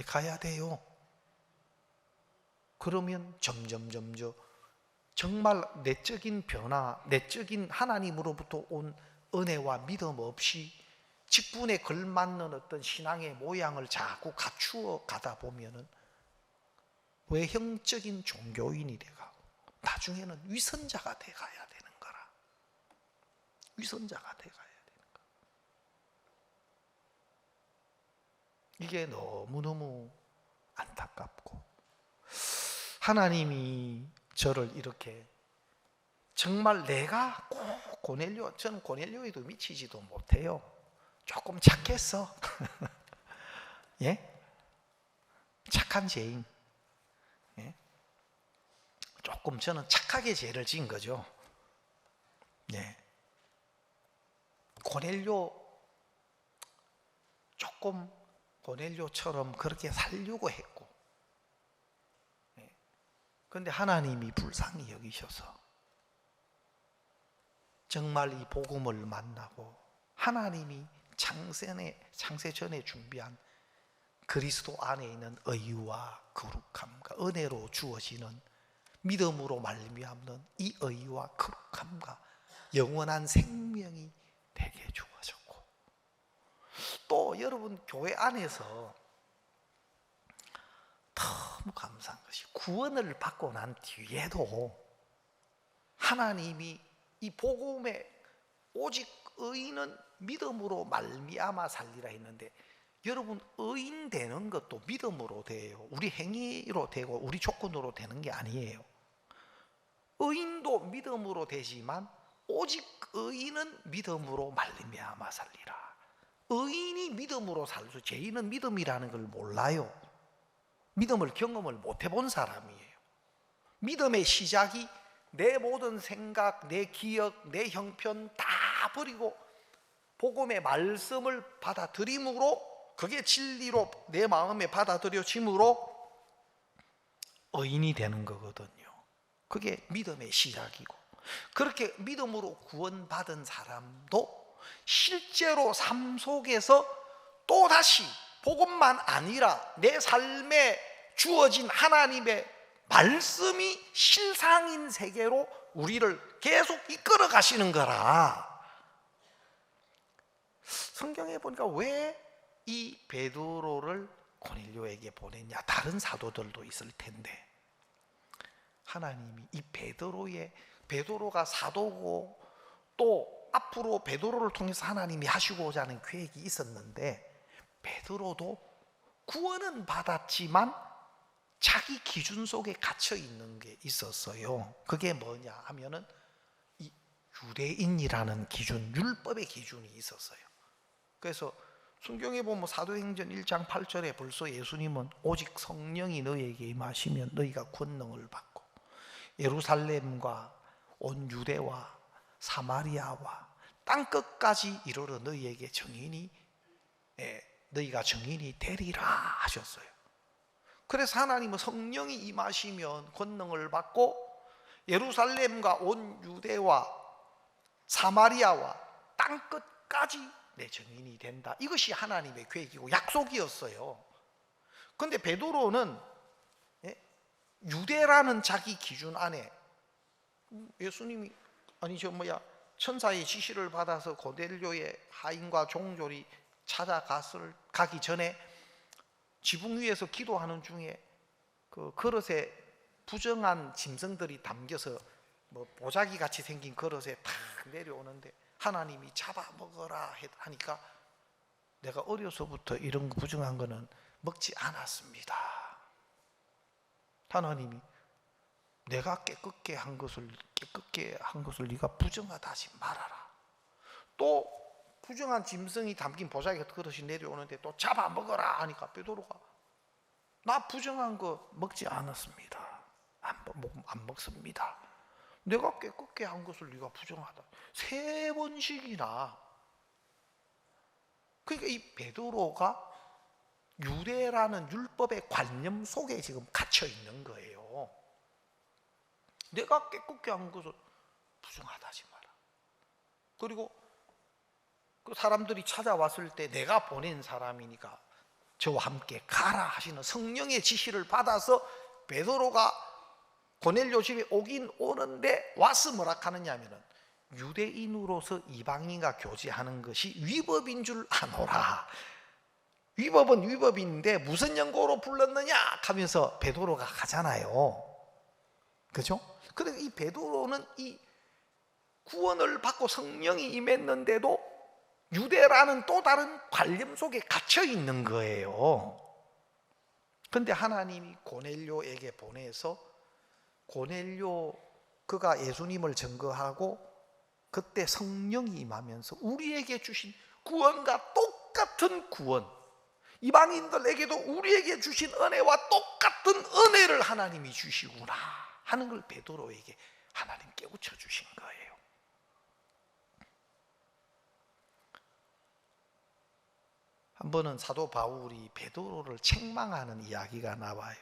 가야 돼요. 그러면 점점 정말 내적인 변화, 내적인 하나님으로부터 온 은혜와 믿음 없이 직분에 걸맞는 어떤 신앙의 모양을 자꾸 갖추어 가다 보면은 외형적인 종교인이 돼가고 나중에는 위선자가 돼가야 되는 거라. 위선자가 돼가야 되는 거. 이게 너무너무 안타깝고, 하나님이 저를 이렇게 정말 내가 꼭 저는 고넬료에도 미치지도 못해요. 조금 착했어. 예? 착한 죄인. 예? 조금 저는 착하게 죄를 지은 거죠. 예. 조금 고넬료처럼 그렇게 살려고 했고, 그런데 하나님이 불쌍히 여기셔서 정말 이 복음을 만나고 하나님이 창세 전에 준비한 그리스도 안에 있는 의와 거룩함과 은혜로 주어지는 믿음으로 말미암는 이 의와 거룩함과 영원한 생명이 되게 주어졌고, 또 여러분 교회 안에서 너무 감사한 것이 구원을 받고 난 뒤에도 하나님이 이 복음에 오직 의인은 믿음으로 말미암아 살리라 했는데, 여러분 의인 되는 것도 믿음으로 돼요. 우리 행위로 되고 우리 조건으로 되는 게 아니에요. 의인도 믿음으로 되지만 오직 의인은 믿음으로 말미암아 살리라. 의인이 믿음으로 살수, 죄인은 믿음이라는 걸 몰라요. 믿음을 경험을 못 해본 사람이에요. 믿음의 시작이 내 모든 생각, 내 기억, 내 형편 다 버리고 복음의 말씀을 받아들임으로, 그게 진리로 내 마음에 받아들여짐으로 의인이 되는 거거든요. 그게 믿음의 시작이고, 그렇게 믿음으로 구원받은 사람도 실제로 삶 속에서 또다시 복음만 아니라 내 삶에 주어진 하나님의 말씀이 실상인 세계로 우리를 계속 이끌어 가시는 거라. 성경에 보니까 왜 이 베드로를 고넬료에게 보냈냐? 다른 사도들도 있을 텐데 하나님이 이 베드로가 사도고 또 앞으로 베드로를 통해서 하나님이 하시고자 하는 계획이 있었는데, 베드로도 구원은 받았지만 자기 기준 속에 갇혀 있는 게 있었어요. 그게 뭐냐 하면은 이 유대인이라는 기준, 율법의 기준이 있었어요. 그래서 성경에 보면 사도행전 1장 8절에 벌써 예수님은 오직 성령이 너희에게 임하시면 너희가 권능을 받고 예루살렘과 온 유대와 사마리아와 땅끝까지 이르러 너희에게 너희가 증인이 되리라 하셨어요. 그래서 하나님은 성령이 임하시면 권능을 받고 예루살렘과 온 유대와 사마리아와 땅끝까지 내 증인이 된다. 이것이 하나님의 계획이고 약속이었어요. 그런데 베드로는 유대라는 자기 기준 안에 예수님이 천사의 지시를 받아서 고넬료의 하인과 종졸이 가기 전에 지붕 위에서 기도하는 중에 그 그릇에 부정한 짐승들이 담겨서 보자기 같이 생긴 그릇에 탁 내려오는데 하나님이 잡아먹어라 하니까 내가 어려서부터 이런 부정한 거는 먹지 않았습니다. 하나님이 내가 깨끗게 한 것을 네가 부정하다 하지 말아라. 또 부정한 짐승이 담긴 보자기 같은 그릇이 내려오는데 또 잡아먹어라 하니까 베드로가 나 부정한 거 먹지 않았습니다. 안 먹습니다. 내가 깨끗게 한 것을 네가 부정하다. 3번씩이나. 그러니까 이 베드로가 유대라는 율법의 관념 속에 지금 갇혀 있는 거예요. 내가 깨끗게 한 것을 부정하다지 마라. 그리고 그 사람들이 찾아왔을 때 내가 보낸 사람이니까 저와 함께 가라 하시는 성령의 지시를 받아서 베드로가 고넬료 집에 오긴 오는데 와서 뭐라 하느냐 하면은 유대인으로서 이방인과 교제하는 것이 위법인 줄 아노라. 위법은 위법인데 무슨 연고로 불렀느냐 하면서 베드로가 가잖아요. 그죠? 그러니까 이 베드로는 이 구원을 받고 성령이 임했는데도 유대라는 또 다른 관념 속에 갇혀 있는 거예요. 그런데 하나님이 고넬료에게 보내서 고넬료 그가 예수님을 증거하고 그때 성령이 임하면서 우리에게 주신 구원과 똑같은 구원, 이방인들에게도 우리에게 주신 은혜와 똑같은 은혜를 하나님이 주시구나 하는 걸 베드로에게 하나님 깨우쳐 주신 거예요. 한 번은 사도 바울이 베드로를 책망하는 이야기가 나와요.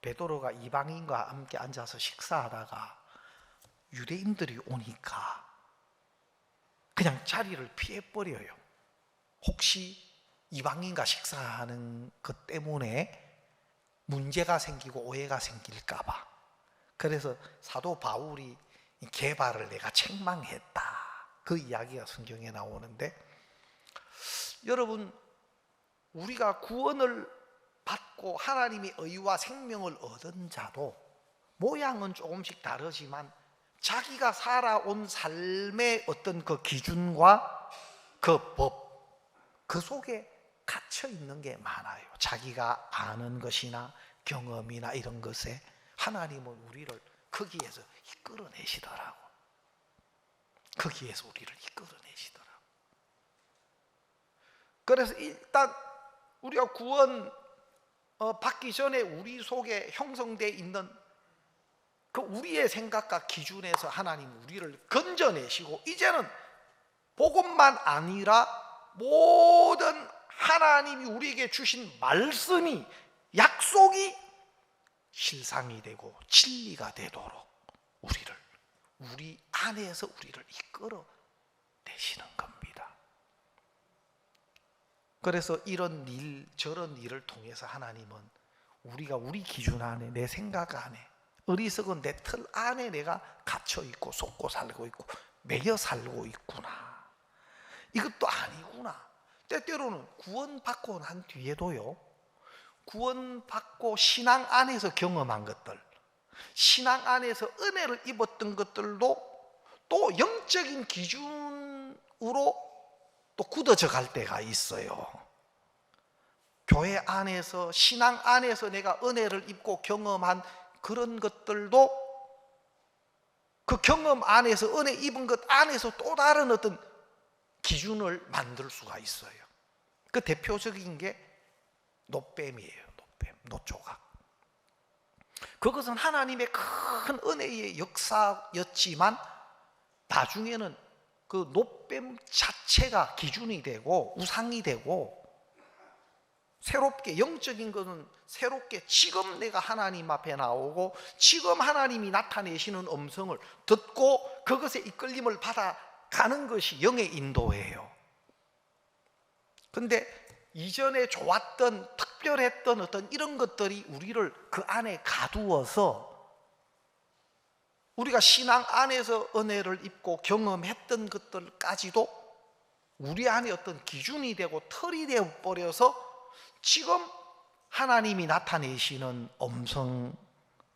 베드로가 이방인과 함께 앉아서 식사하다가 유대인들이 오니까 그냥 자리를 피해버려요. 혹시 이방인과 식사하는 것 때문에 문제가 생기고 오해가 생길까 봐. 그래서 사도 바울이 게바를 내가 책망했다, 그 이야기가 성경에 나오는데, 여러분, 우리가 구원을 받고 하나님의 의와 생명을 얻은 자도 모양은 조금씩 다르지만 자기가 살아온 삶의 어떤 그 기준과 그 법, 그 속에 갇혀 있는 게 많아요. 자기가 아는 것이나 경험이나 이런 것에 하나님은 우리를 거기에서 이끌어내시더라고. 거기에서 우리를 이끌어내시더라고. 그래서 일단 우리가 구원 받기 전에 우리 속에 형성되어 있는 그 우리의 생각과 기준에서 하나님 우리를 건져내시고, 이제는 복음만 아니라 모든 하나님이 우리에게 주신 말씀이, 약속이 실상이 되고 진리가 되도록 우리 안에서 우리를 이끌어내시는 겁니다. 그래서 이런 일 저런 일을 통해서 하나님은 우리가 우리 기준 안에, 내 생각 안에, 어리석은 내 틀 안에 내가 갇혀있고 속고 살고 있고 매여 살고 있구나, 이것도 아니구나. 때때로는 구원받고 난 뒤에도요, 구원받고 신앙 안에서 경험한 것들, 신앙 안에서 은혜를 입었던 것들도 또 영적인 기준으로 또 굳어져 갈 때가 있어요. 교회 안에서, 신앙 안에서 내가 은혜를 입고 경험한 그런 것들도 그 경험 안에서, 은혜 입은 것 안에서 또 다른 어떤 기준을 만들 수가 있어요. 그 대표적인 게 노뱀이에요. 노뱀, 노조각. 그것은 하나님의 큰 은혜의 역사였지만 나중에는 그 노뱀 자체가 기준이 되고 우상이 되고, 새롭게, 영적인 것은 새롭게 지금 내가 하나님 앞에 나오고 지금 하나님이 나타내시는 음성을 듣고 그것에 이끌림을 받아가는 것이 영의 인도예요. 그런데 이전에 좋았던, 특별했던 어떤 이런 것들이 우리를 그 안에 가두어서 우리가 신앙 안에서 은혜를 입고 경험했던 것들까지도 우리 안에 어떤 기준이 되고 틀이 되어 버려서 지금 하나님이 나타내시는 음성,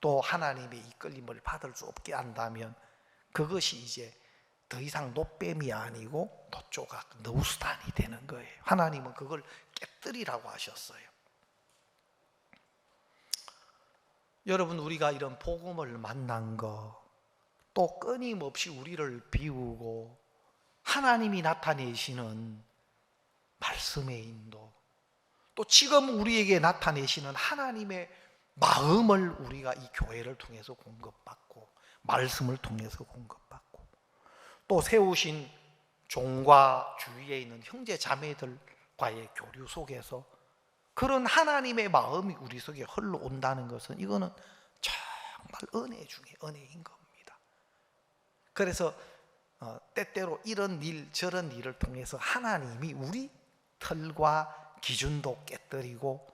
또 하나님의 이끌림을 받을 수 없게 한다면 그것이 이제 더 이상 노뱀이 아니고 노조각, 너우스단이 되는 거예요. 하나님은 그걸 깨뜨리라고 하셨어요. 여러분, 우리가 이런 복음을 만난 거, 또 끊임없이 우리를 비우고 하나님이 나타내시는 말씀의 인도, 또 지금 우리에게 나타내시는 하나님의 마음을 우리가 이 교회를 통해서 공급받고 말씀을 통해서 공급받고 또 세우신 종과 주위에 있는 형제 자매들과의 교류 속에서 그런 하나님의 마음이 우리 속에 흘러온다는 것은, 이거는 정말 은혜 중에 은혜인 겁니다. 그래서 때때로 이런 일 저런 일을 통해서 하나님이 우리 틀과 기준도 깨뜨리고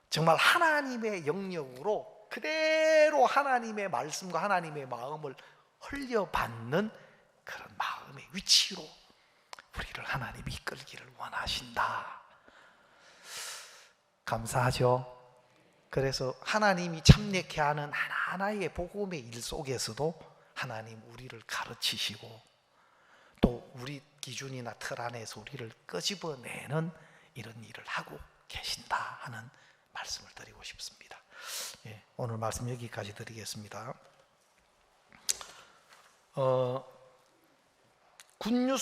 정말 하나님의 영역으로 그대로 하나님의 말씀과 하나님의 마음을 흘려받는 그런 마음의 위치로 우리를 하나님이 이끌기를 원하신다. 감사하죠. 그래서 하나님이 참여케 하는 하나하나의 복음의 일 속에서도 하나님 우리를 가르치시고 또 우리 기준이나 틀 안에서 우리를 끄집어내는 이런 일을 하고 계신다 하는 말씀을 드리고 싶습니다. 오늘 말씀 여기까지 드리겠습니다. 굿뉴스